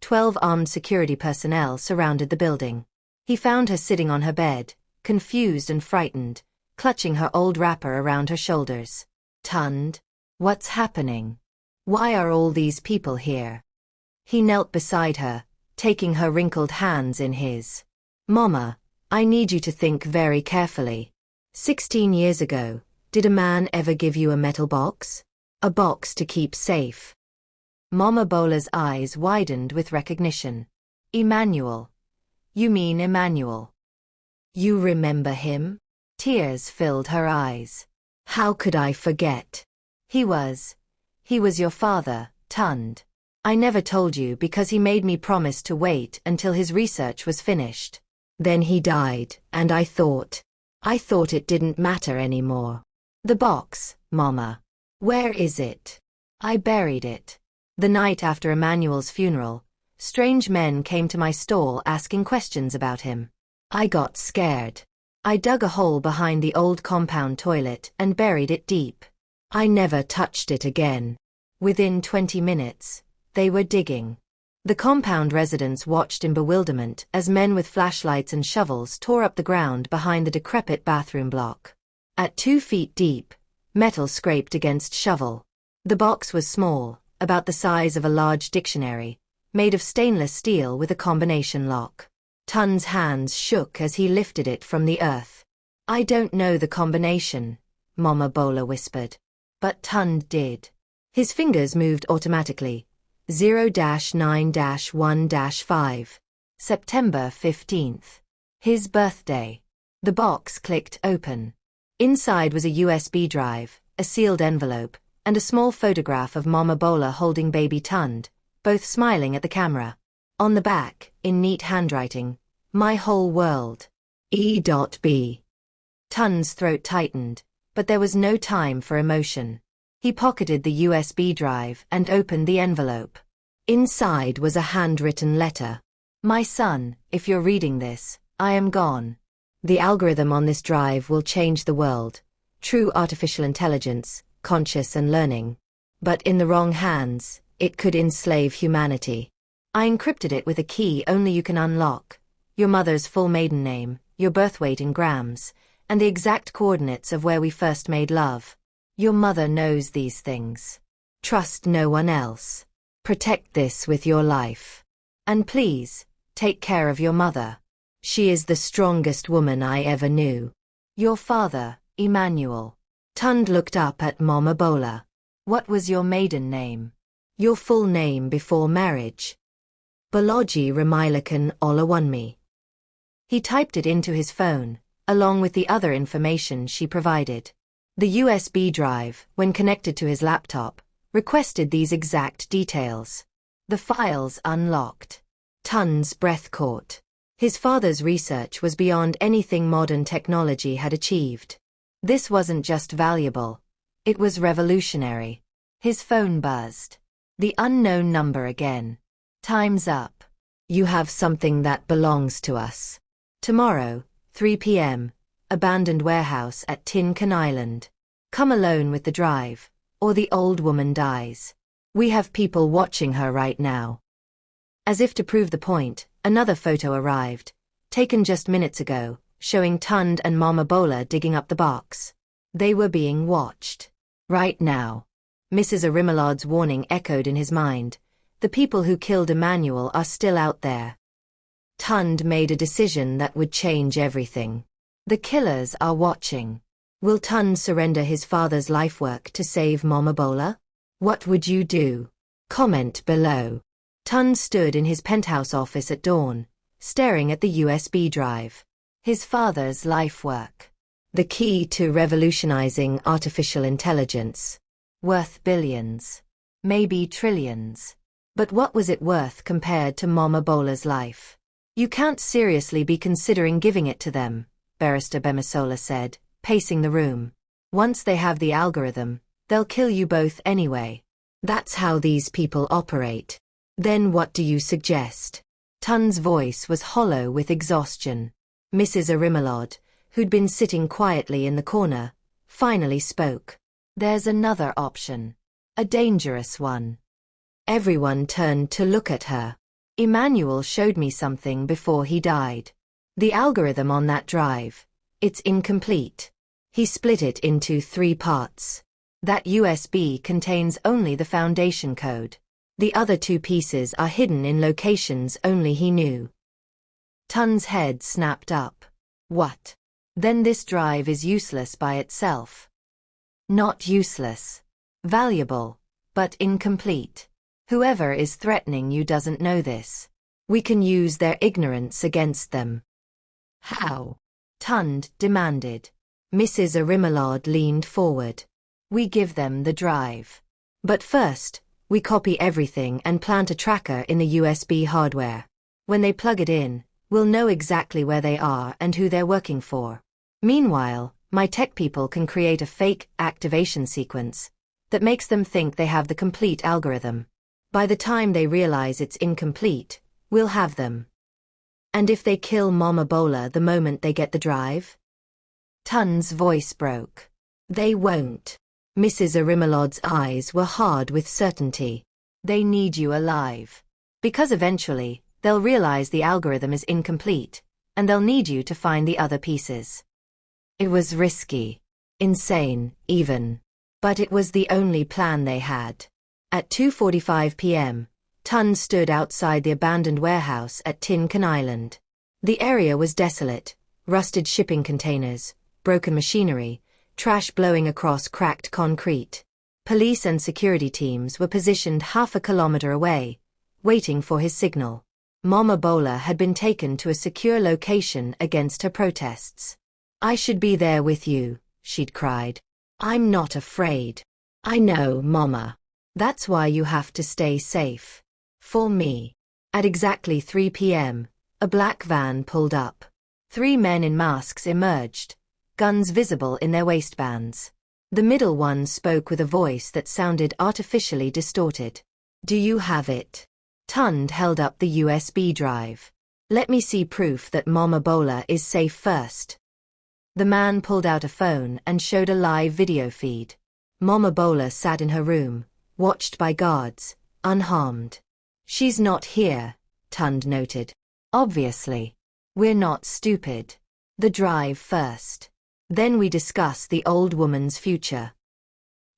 12 armed security personnel surrounded the building. He found her sitting on her bed, confused and frightened, clutching her old wrapper around her shoulders. Tund, what's happening? Why are all these people here? He knelt beside her, taking her wrinkled hands in his. Mama, I need you to think very carefully. 16 years ago, did a man ever give you a metal box? A box to keep safe? Mama Bola's eyes widened with recognition. Emmanuel. You mean Emmanuel? You remember him? Tears filled her eyes. How could I forget? He was your father, Tund. I never told you because he made me promise to wait until his research was finished. Then he died, and I thought it didn't matter anymore. The box, Mama. Where is it? I buried it. The night after Emmanuel's funeral, strange men came to my stall asking questions about him. I got scared. I dug a hole behind the old compound toilet and buried it deep. I never touched it again. Within 20 minutes, they were digging. The compound residents watched in bewilderment as men with flashlights and shovels tore up the ground behind the decrepit bathroom block. At 2 feet deep, metal scraped against shovel. The box was small, about the size of a large dictionary, made of stainless steel with a combination lock. Tund's hands shook as he lifted it from the earth. I don't know the combination, Mama Bola whispered. But Tund did. His fingers moved automatically. 0-9-1-5. September 15th. His birthday. The box clicked open. Inside was a USB drive, a sealed envelope, and a small photograph of Mama Bola holding baby Tund, both smiling at the camera. On the back, in neat handwriting, "My whole world. E.B." Tund's throat tightened, but there was no time for emotion. He pocketed the USB drive and opened the envelope. Inside was a handwritten letter. "My son, if you're reading this, I am gone. The algorithm on this drive will change the world. True artificial intelligence, conscious and learning. But in the wrong hands, it could enslave humanity. I encrypted it with a key only you can unlock. Your mother's full maiden name, your birth weight in grams, and the exact coordinates of where we first made love. Your mother knows these things. Trust no one else. Protect this with your life. And please, take care of your mother. She is the strongest woman I ever knew. Your father, Emmanuel." Tund looked up at Mama Bola. "What was your maiden name? Your full name before marriage?" "Balogi Ramilakan Olawanmi." He typed it into his phone, along with the other information she provided. The USB drive, when connected to his laptop, requested these exact details. The files unlocked. Tund's breath caught. His father's research was beyond anything modern technology had achieved. This wasn't just valuable. It was revolutionary. His phone buzzed. The unknown number again. "Time's up. You have something that belongs to us. Tomorrow, 3 p.m., abandoned warehouse at Tin Can Island. Come alone with the drive, or the old woman dies. We have people watching her right now." As if to prove the point, another photo arrived, taken just minutes ago, showing Tund and Mama Bola digging up the box. They were being watched. Right now. Mrs. Arimalad's warning echoed in his mind. The people who killed Emmanuel are still out there. Tund made a decision that would change everything. The killers are watching. Will Tund surrender his father's lifework to save Mama Bola? What would you do? Comment below. Tund stood in his penthouse office at dawn, staring at the USB drive. His father's lifework. The key to revolutionizing artificial intelligence. Worth billions. Maybe trillions. But what was it worth compared to Mama Bola's life? "You can't seriously be considering giving it to them," Barrister Bemisola said, pacing the room. "Once they have the algorithm, they'll kill you both anyway. That's how these people operate. Then what do you suggest?" Tund's voice was hollow with exhaustion. Mrs. Arimalad, who'd been sitting quietly in the corner, finally spoke. "There's another option. A dangerous one." Everyone turned to look at her. "Emmanuel showed me something before he died. The algorithm on that drive. It's incomplete. He split it into 3 parts. That USB contains only the foundation code. The other 2 pieces are hidden in locations only he knew." Tund's head snapped up. "What? Then this drive is useless by itself." "Not useless. Valuable, but incomplete. Whoever is threatening you doesn't know this. We can use their ignorance against them." "How?" Tund demanded. Mrs. Arimalad leaned forward. "We give them the drive. But first, we copy everything and plant a tracker in the USB hardware. When they plug it in, we'll know exactly where they are and who they're working for. Meanwhile, my tech people can create a fake activation sequence that makes them think they have the complete algorithm. By the time they realize it's incomplete, we'll have them." "And if they kill Mama Bola the moment they get the drive?" Tund's voice broke. "They won't." Mrs. Arimalad's eyes were hard with certainty. "They need you alive. Because eventually, they'll realize the algorithm is incomplete, and they'll need you to find the other pieces." It was risky. Insane, even. But it was the only plan they had. At 2:45 p.m., Tund stood outside the abandoned warehouse at Tin Can Island. The area was desolate, rusted shipping containers, broken machinery, trash blowing across cracked concrete. Police and security teams were positioned half a kilometer away, waiting for his signal. Mama Bola had been taken to a secure location against her protests. "I should be there with you," she'd cried. "I'm not afraid." "I know, Mama. That's why you have to stay safe. For me." At exactly 3 p.m., a black van pulled up. 3 men in masks emerged, guns visible in their waistbands. The middle one spoke with a voice that sounded artificially distorted. "Do you have it?" Tund held up the USB drive. "Let me see proof that Mama Bola is safe first." The man pulled out a phone and showed a live video feed. Mama Bola sat in her room, watched by guards, unharmed. "She's not here," Tund noted. "Obviously. We're not stupid. The drive first. Then we discuss the old woman's future."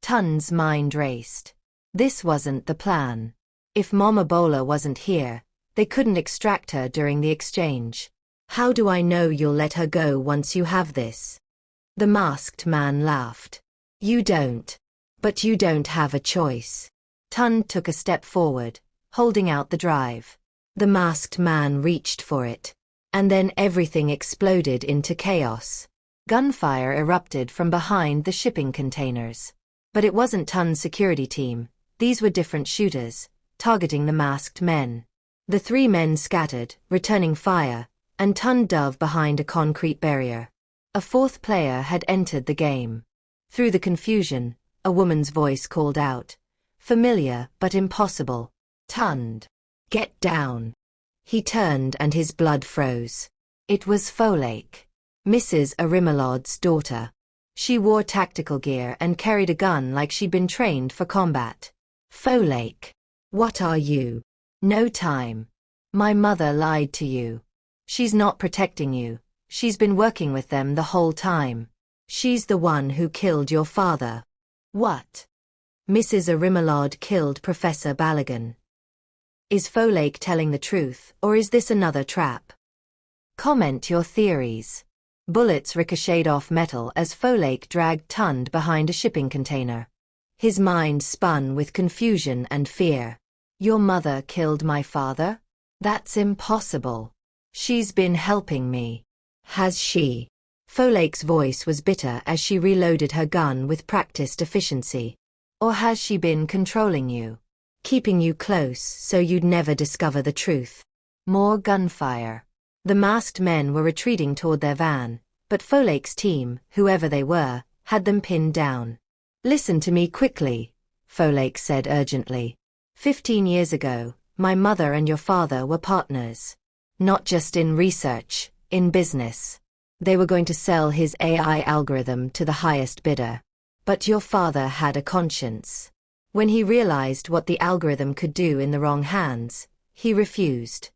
Tund's mind raced. This wasn't the plan. If Mama Bola wasn't here, they couldn't extract her during the exchange. "How do I know you'll let her go once you have this?" The masked man laughed. "You don't. But you don't have a choice." Tund took a step forward, holding out the drive. The masked man reached for it. And then everything exploded into chaos. Gunfire erupted from behind the shipping containers. But it wasn't Tund's security team. These were different shooters, targeting the masked men. The 3 men scattered, returning fire, and Tund dove behind a concrete barrier. A 4th player had entered the game. Through the confusion, a woman's voice called out. Familiar but impossible. "Tund, get down." He turned and his blood froze. It was Folake, Mrs. Arimelod's daughter. She wore tactical gear and carried a gun like she'd been trained for combat. "Folake, what are you?" "No time. My mother lied to you. She's not protecting you. She's been working with them the whole time. She's the one who killed your father." "What?" "Mrs. Arimelod killed Professor Balagan." Is Folake telling the truth, or is this another trap? Comment your theories. Bullets ricocheted off metal as Folake dragged Tund behind a shipping container. His mind spun with confusion and fear. "Your mother killed my father? That's impossible. She's been helping me." "Has she?" Folake's voice was bitter as she reloaded her gun with practiced efficiency. "Or has she been controlling you? Keeping you close so you'd never discover the truth?" More gunfire. The masked men were retreating toward their van, but Folake's team, whoever they were, had them pinned down. "Listen to me quickly," Folake said urgently. 15 years ago, my mother and your father were partners. Not just in research, in business. They were going to sell his AI algorithm to the highest bidder. But your father had a conscience. When he realized what the algorithm could do in the wrong hands, he refused.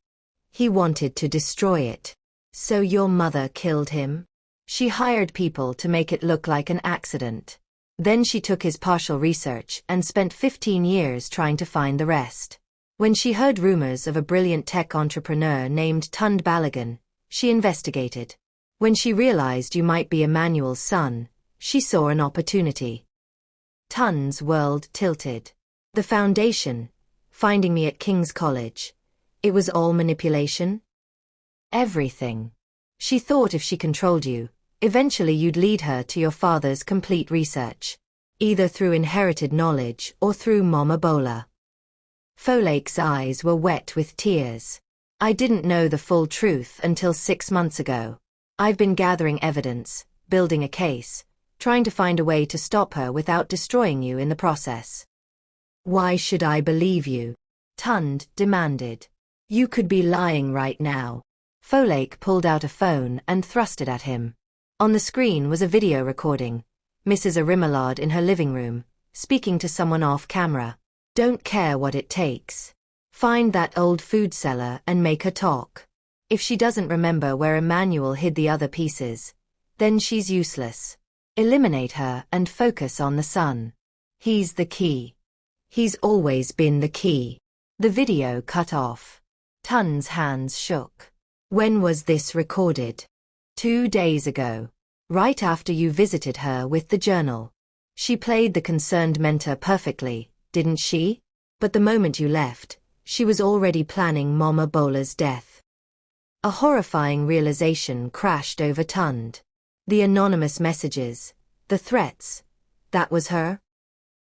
He wanted to destroy it. So your mother killed him? She hired people to make it look like an accident. Then she took his partial research and spent 15 years trying to find the rest. When she heard rumors of a brilliant tech entrepreneur named Tund Balagan, she investigated. When she realized you might be Emmanuel's son, she saw an opportunity. Tund's world tilted. The foundation, finding me at King's College. It was all manipulation? Everything. She thought if she controlled you, eventually you'd lead her to your father's complete research. Either through inherited knowledge or through Mama Bola. Folake's eyes were wet with tears. "I didn't know the full truth until 6 months ago. I've been gathering evidence, building a case, trying to find a way to stop her without destroying you in the process." "Why should I believe you?" Tund demanded. "You could be lying right now." Folake pulled out a phone and thrust it at him. On the screen was a video recording. Mrs. Arimelod in her living room, speaking to someone off camera. "Don't care what it takes. Find that old food seller and make her talk. If she doesn't remember where Emmanuel hid the other pieces, then she's useless. Eliminate her and focus on the son. He's the key. He's always been the key." The video cut off. Tund's hands shook. "When was this recorded?" 2 days ago. Right after you visited her with the journal. She played the concerned mentor perfectly, didn't she? But the moment you left, she was already planning Mama Bola's death. A horrifying realization crashed over Tund. The anonymous messages, the threats, that was her?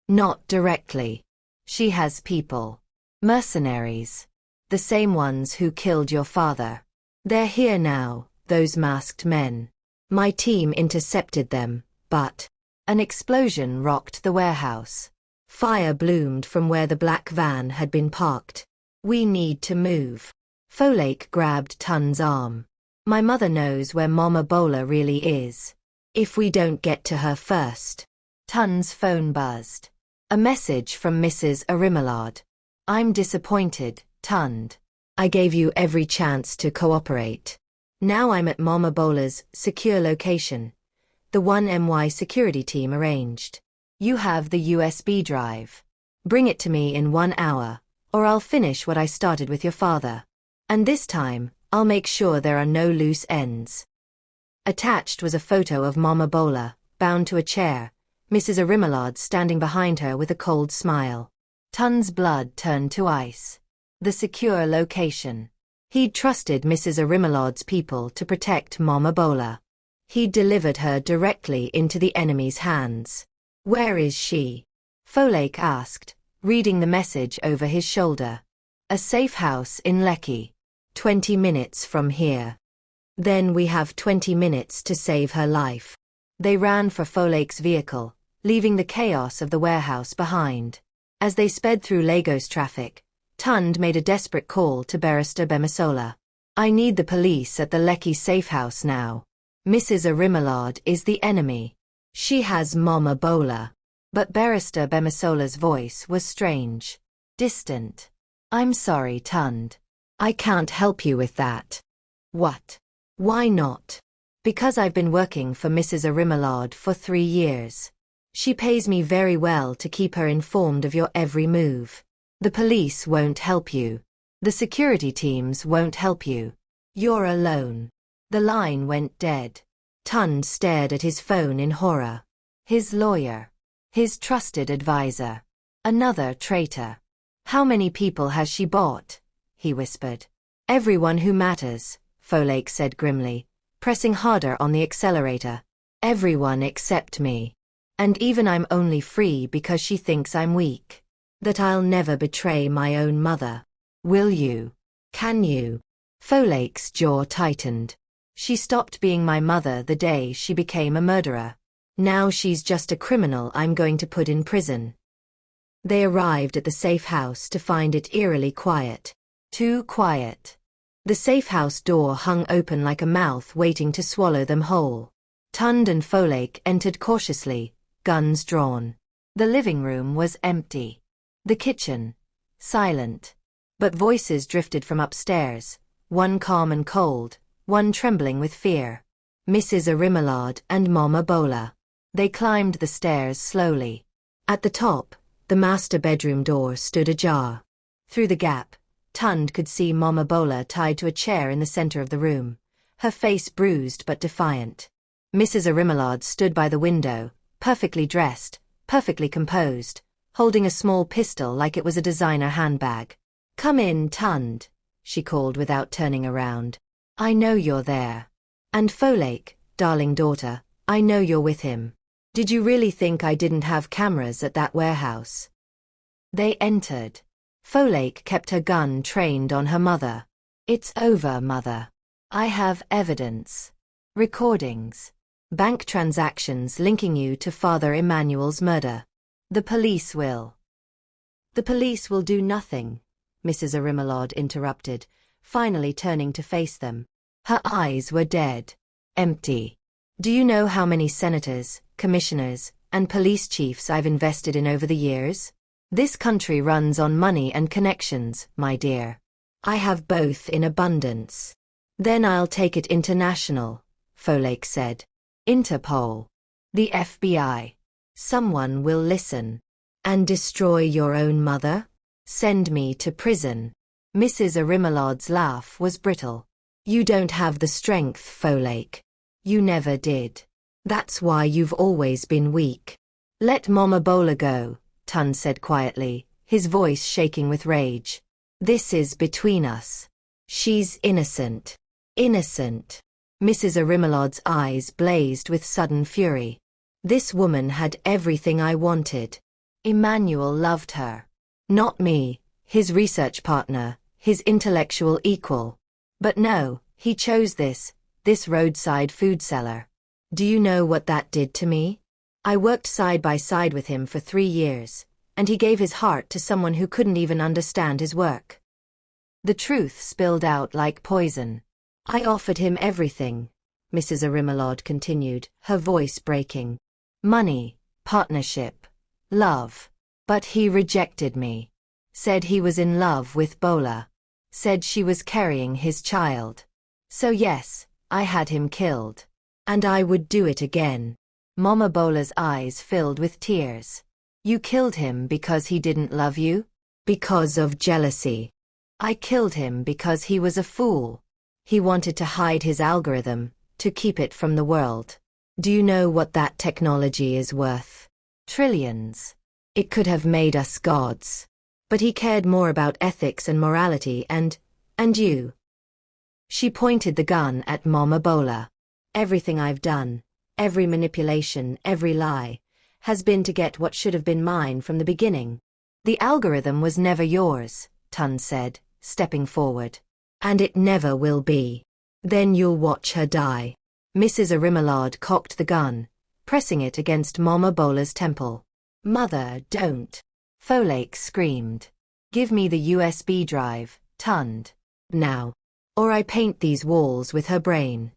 Not directly. She has people. Mercenaries. The same ones who killed your father. They're here now, those masked men. My team intercepted them, but an explosion rocked the warehouse. Fire bloomed from where the black van had been parked. We need to move. Folake grabbed Tund's arm. My mother knows where Mama Bola really is. If we don't get to her first. Tund's phone buzzed. A message from Mrs. Arimillard. I'm disappointed, Tund. I gave you every chance to cooperate. Now I'm at Mama Bola's secure location. The 1MY security team arranged. You have the USB drive. Bring it to me in 1 hour, or I'll finish what I started with your father. And this time, I'll make sure there are no loose ends. Attached was a photo of Mama Bola, bound to a chair, Mrs. Arimillard standing behind her with a cold smile. Tund's blood turned to ice. The secure location. He'd trusted Mrs. Arimillard's people to protect Mama Bola. He'd delivered her directly into the enemy's hands. Where is she? Folake asked, reading the message over his shoulder. A safe house in Lekki. 20 minutes from here. Then we have 20 minutes to save her life. They ran for Folake's vehicle, leaving the chaos of the warehouse behind. As they sped through Lagos traffic, Tund made a desperate call to Barrister Bemisola. I need the police at the Lekki safe house now. Mrs. Arimillard is the enemy. She has Mama Bola. But Barrister Bemisola's voice was strange. Distant. I'm sorry, Tund. I can't help you with that. What? Why not? Because I've been working for Mrs. Arimillard for 3 years. She pays me very well to keep her informed of your every move. The police won't help you. The security teams won't help you. You're alone. The line went dead. Tund stared at his phone in horror. His lawyer. His trusted advisor. Another traitor. How many people has she bought? He whispered. Everyone who matters, Folake said grimly, pressing harder on the accelerator. Everyone except me. And even I'm only free because she thinks I'm weak. That I'll never betray my own mother. Will you? Can you? Folake's jaw tightened. She stopped being my mother the day she became a murderer. Now she's just a criminal I'm going to put in prison. They arrived at the safe house to find it eerily quiet. Too quiet. The safe house door hung open like a mouth waiting to swallow them whole. Tund and Folake entered cautiously, guns drawn. The living room was empty. The kitchen, silent. But voices drifted from upstairs, one calm and cold, one trembling with fear. Mrs. Arimillard and Mama Bola. They climbed the stairs slowly. At the top, the master bedroom door stood ajar. Through the gap, Tund could see Mama Bola tied to a chair in the center of the room, her face bruised but defiant. Mrs. Arimillard stood by the window, perfectly dressed, perfectly composed, holding a small pistol like it was a designer handbag. Come in, Tund, she called without turning around. I know you're there. And Folake, darling daughter, I know you're with him. Did you really think I didn't have cameras at that warehouse? They entered. Folake kept her gun trained on her mother. It's over, mother. I have evidence. Recordings. Bank transactions linking you to Father Emmanuel's murder. The police will. The police will do nothing, Mrs. Arimillard interrupted, finally turning to face them. Her eyes were dead. Empty. Do you know how many senators, commissioners, and police chiefs I've invested in over the years? This country runs on money and connections, my dear. I have both in abundance. Then I'll take it international, Folake said. Interpol. The FBI. Someone will listen. And destroy your own mother? Send me to prison. Mrs. Arimillard's laugh was brittle. You don't have the strength, Folake. You never did. That's why you've always been weak. Let Mama Bola go, Tund said quietly, his voice shaking with rage. This is between us. She's innocent. Innocent. Mrs. Arimelad's eyes blazed with sudden fury. This woman had everything I wanted. Emmanuel loved her. Not me, his research partner, his intellectual equal. But no, he chose this roadside food seller. Do you know what that did to me? I worked side by side with him for 3 years, and he gave his heart to someone who couldn't even understand his work. The truth spilled out like poison. I offered him everything, Mrs. Arimelad continued, her voice breaking. Money, partnership, love. But he rejected me. Said he was in love with Bola. Said she was carrying his child. So yes, I had him killed. And I would do it again. Mama Bola's eyes filled with tears. You killed him because he didn't love you? Because of jealousy. I killed him because he was a fool. He wanted to hide his algorithm, to keep it from the world. Do you know what that technology is worth? Trillions. It could have made us gods. But he cared more about ethics and morality and you. She pointed the gun at Mama Bola. Everything I've done, every manipulation, every lie, has been to get what should have been mine from the beginning. The algorithm was never yours, Tund said, stepping forward. And it never will be. Then you'll watch her die. Mrs. Arimelad cocked the gun, pressing it against Mama Bola's temple. Mother, don't. Folake screamed. Give me the USB drive, Tund. Now. Or I paint these walls with her brain.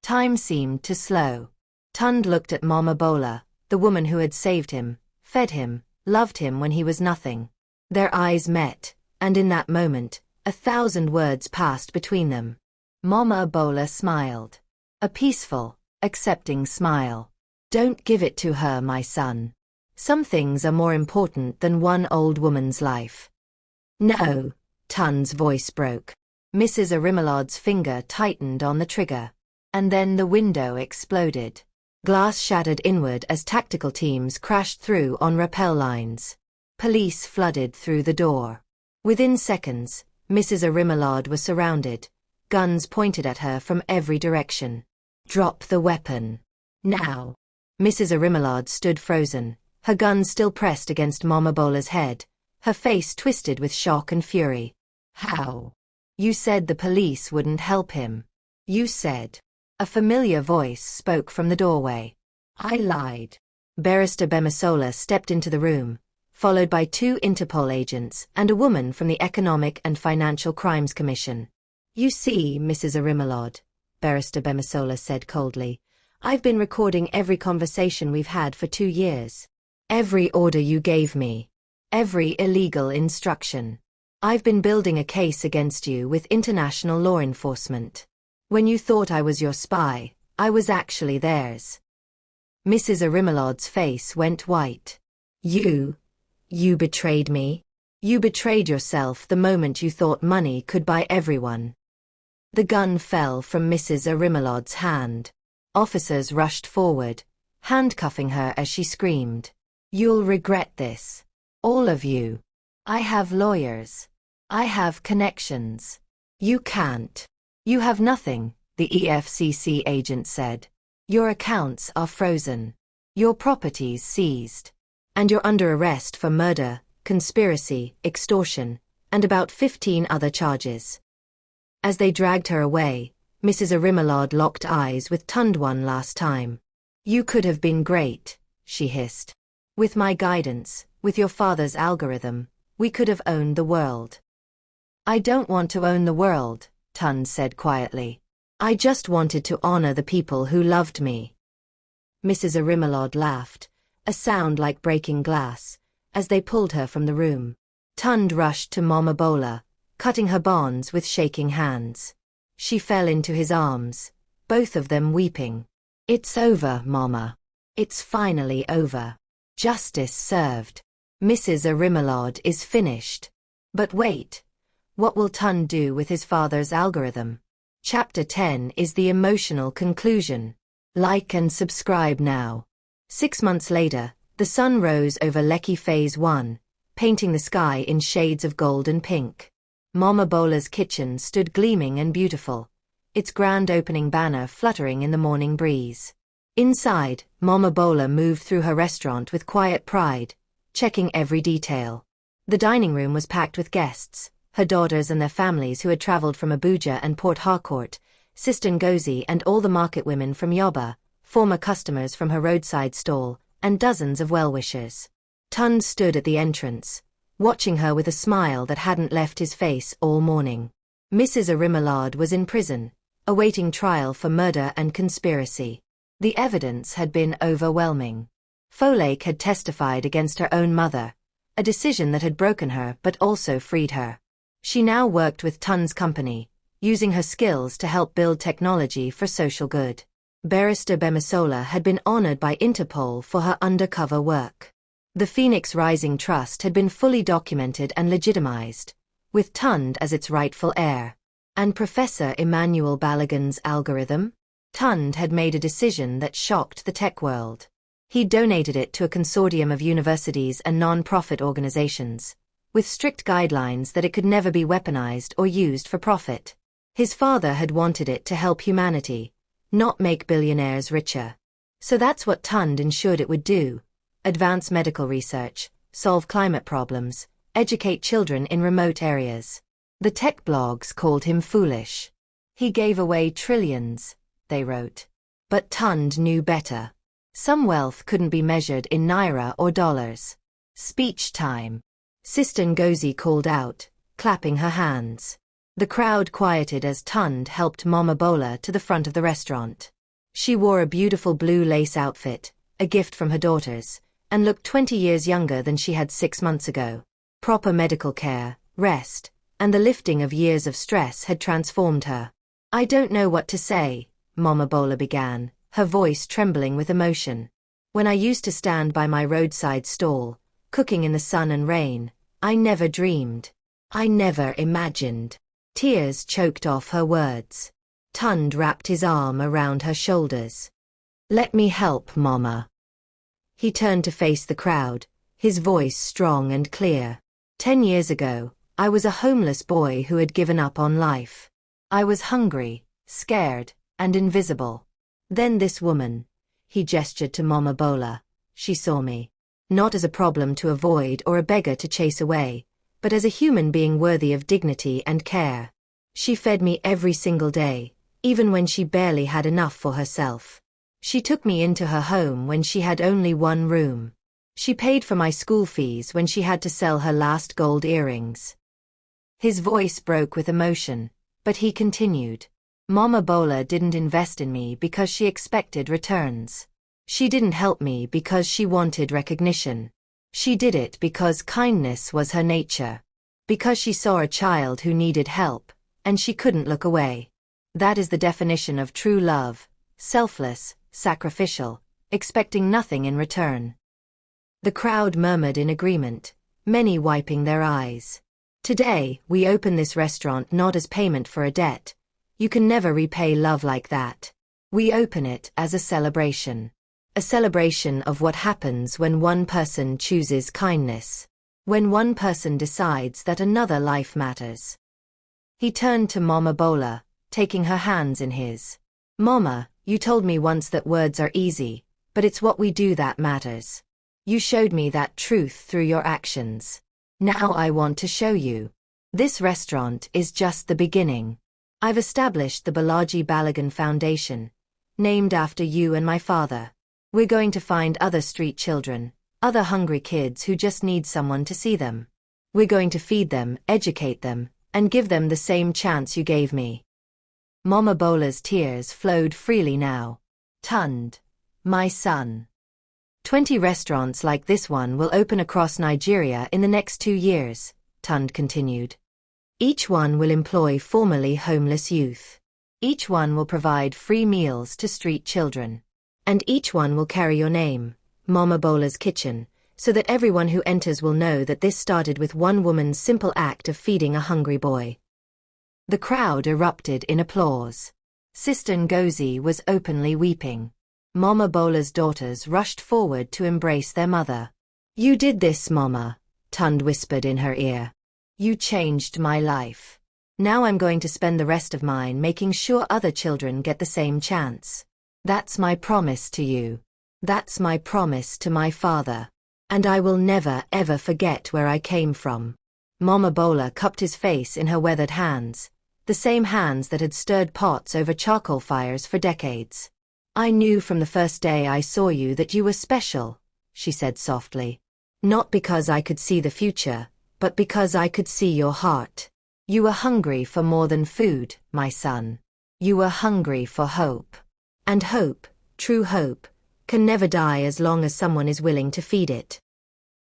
Time seemed to slow. Tund looked at Mama Bola, the woman who had saved him, fed him, loved him when he was nothing. Their eyes met, and in that moment, 1,000 words passed between them. Mama Bola smiled. A peaceful, accepting smile. Don't give it to her, my son. Some things are more important than one old woman's life. No, Tund's voice broke. Mrs. Arimelad's finger tightened on the trigger. And then the window exploded. Glass shattered inward as tactical teams crashed through on rappel lines. Police flooded through the door. Within seconds, Mrs. Arimelad was surrounded, guns pointed at her from every direction. Drop the weapon. Now. Mrs. Arimelad stood frozen, her gun still pressed against Mama Bola's head, her face twisted with shock and fury. How? You said the police wouldn't help him. You said. A familiar voice spoke from the doorway. I lied. Barrister Bemisola stepped into the room, followed by 2 Interpol agents and a woman from the Economic and Financial Crimes Commission. You see, Mrs. Arimelad, Barrister Bemisola said coldly, I've been recording every conversation we've had for 2 years. Every order you gave me. Every illegal instruction. I've been building a case against you with international law enforcement. When you thought I was your spy, I was actually theirs. Mrs. Arimelad's face went white. You betrayed me? You betrayed yourself the moment you thought money could buy everyone. The gun fell from Mrs. Arimelad's hand. Officers rushed forward, handcuffing her as she screamed. You'll regret this. All of you. I have lawyers. I have connections. You can't. You have nothing, the EFCC agent said. Your accounts are frozen. Your properties seized. And you're under arrest for murder, conspiracy, extortion, and about 15 other charges. As they dragged her away, Mrs. Arimelad locked eyes with Tund one last time. You could have been great, she hissed. With my guidance, with your father's algorithm, we could have owned the world. I don't want to own the world, Tund said quietly. I just wanted to honor the people who loved me. Mrs. Arimelad laughed, a sound like breaking glass, as they pulled her from the room. Tund rushed to Mama Bola, cutting her bonds with shaking hands. She fell into his arms, both of them weeping. It's over, Mama. It's finally over. Justice served. Mrs. Arimelad is finished. But wait. What will Tund do with his father's algorithm? Chapter 10 is the emotional conclusion. Like and subscribe now. 6 months later, The sun rose over Lekki Phase 1, painting the sky in shades of gold and pink. Mama Bola's kitchen stood gleaming and beautiful, its grand opening banner fluttering in the morning breeze. Inside, Mama Bola moved through her restaurant with quiet pride, checking every detail. The dining room was packed with guests, her daughters and their families who had traveled from Abuja and Port Harcourt, Sister Ngozi and all the market women from Yoba, former customers from her roadside stall, and dozens of well-wishers. Tund stood at the entrance, watching her with a smile that hadn't left his face all morning. Mrs. Arimalade was in prison, awaiting trial for murder and conspiracy. The evidence had been overwhelming. Folake had testified against her own mother, a decision that had broken her but also freed her. She now worked with Tund's company, using her skills to help build technology for social good. Barrister Bemisola had been honored by Interpol for her undercover work. The Phoenix Rising Trust had been fully documented and legitimized, with Tund as its rightful heir. And Professor Emmanuel Balogun's algorithm? Tund had made a decision that shocked the tech world. He donated it to a consortium of universities and non-profit organizations, with strict guidelines that it could never be weaponized or used for profit. His father had wanted it to help humanity, not make billionaires richer. So that's what Tund ensured it would do: advance medical research, solve climate problems, educate children in remote areas. The tech blogs called him foolish. He gave away trillions, they wrote. But Tund knew better. Some wealth couldn't be measured in naira or dollars. Speech time. Sister Ngozi called out, clapping her hands. The crowd quieted as Tund helped Mama Bola to the front of the restaurant. She wore a beautiful blue lace outfit, a gift from her daughters, and looked 20 years younger than she had 6 months ago. Proper medical care, rest, and the lifting of years of stress had transformed her. "I don't know what to say," Mama Bola began, her voice trembling with emotion. "When I used to stand by my roadside stall, cooking in the sun and rain, I never dreamed. I never imagined." Tears choked off her words. Tund wrapped his arm around her shoulders. "Let me help, Mama." He turned to face the crowd, his voice strong and clear. 10 years ago, I was a homeless boy who had given up on life. I was hungry, scared, and invisible. Then this woman, he gestured to Mama Bola, she saw me. Not as a problem to avoid or a beggar to chase away, but as a human being worthy of dignity and care. She fed me every single day, even when she barely had enough for herself. She took me into her home when she had only one room. She paid for my school fees when she had to sell her last gold earrings. His voice broke with emotion, but he continued. Mama Bola didn't invest in me because she expected returns. She didn't help me because she wanted recognition. She did it because kindness was her nature. Because she saw a child who needed help, and she couldn't look away. That is the definition of true love: selfless, sacrificial, expecting nothing in return. The crowd murmured in agreement, many wiping their eyes. Today, we open this restaurant not as payment for a debt. You can never repay love like that. We open it as a celebration. A celebration of what happens when one person chooses kindness. When one person decides that another life matters. He turned to Mama Bola, taking her hands in his. "Mama, you told me once that words are easy, but it's what we do that matters. You showed me that truth through your actions. Now I want to show you. This restaurant is just the beginning. I've established the Balaji Balogun Foundation, named after you and my father. We're going to find other street children, other hungry kids who just need someone to see them. We're going to feed them, educate them, and give them the same chance you gave me." Mama Bola's tears flowed freely now. "Tund, my son. 20 restaurants like this one will open across Nigeria in the next 2 years, Tund continued. Each one will employ formerly homeless youth. Each one will provide free meals to street children. And each one will carry your name, Mama Bola's Kitchen, so that everyone who enters will know that this started with one woman's simple act of feeding a hungry boy." The crowd erupted in applause. Sister Ngozi was openly weeping. Mama Bola's daughters rushed forward to embrace their mother. "You did this, Mama," Tund whispered in her ear. "You changed my life. Now I'm going to spend the rest of mine making sure other children get the same chance. That's my promise to you. That's my promise to my father. And I will never, ever forget where I came from." Mama Bola cupped his face in her weathered hands, the same hands that had stirred pots over charcoal fires for decades. "I knew from the first day I saw you that you were special," she said softly. "Not because I could see the future, but because I could see your heart. You were hungry for more than food, my son. You were hungry for hope. And hope, true hope, can never die as long as someone is willing to feed it."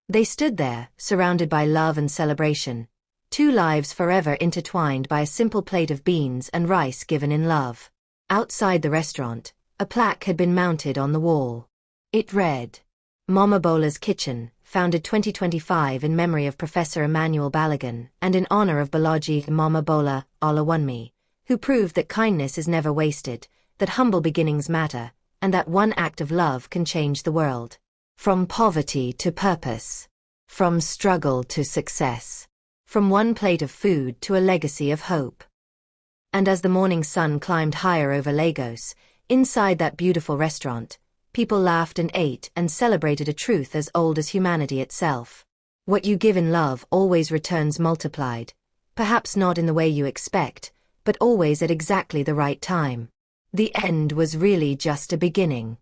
They stood there, surrounded by love and celebration, two lives forever intertwined by a simple plate of beans and rice given in love. Outside the restaurant, a plaque had been mounted on the wall. It read, "Mama Bola's Kitchen, founded 2025 in memory of Professor Emmanuel Balogun and in honor of Balaji Mama Bola Olawanmi, who proved that kindness is never wasted, that humble beginnings matter, and that one act of love can change the world. From poverty to purpose. From struggle to success. From one plate of food to a legacy of hope." And as the morning sun climbed higher over Lagos, inside that beautiful restaurant, people laughed and ate and celebrated a truth as old as humanity itself. What you give in love always returns multiplied, perhaps not in the way you expect, but always at exactly the right time. The end was really just a beginning.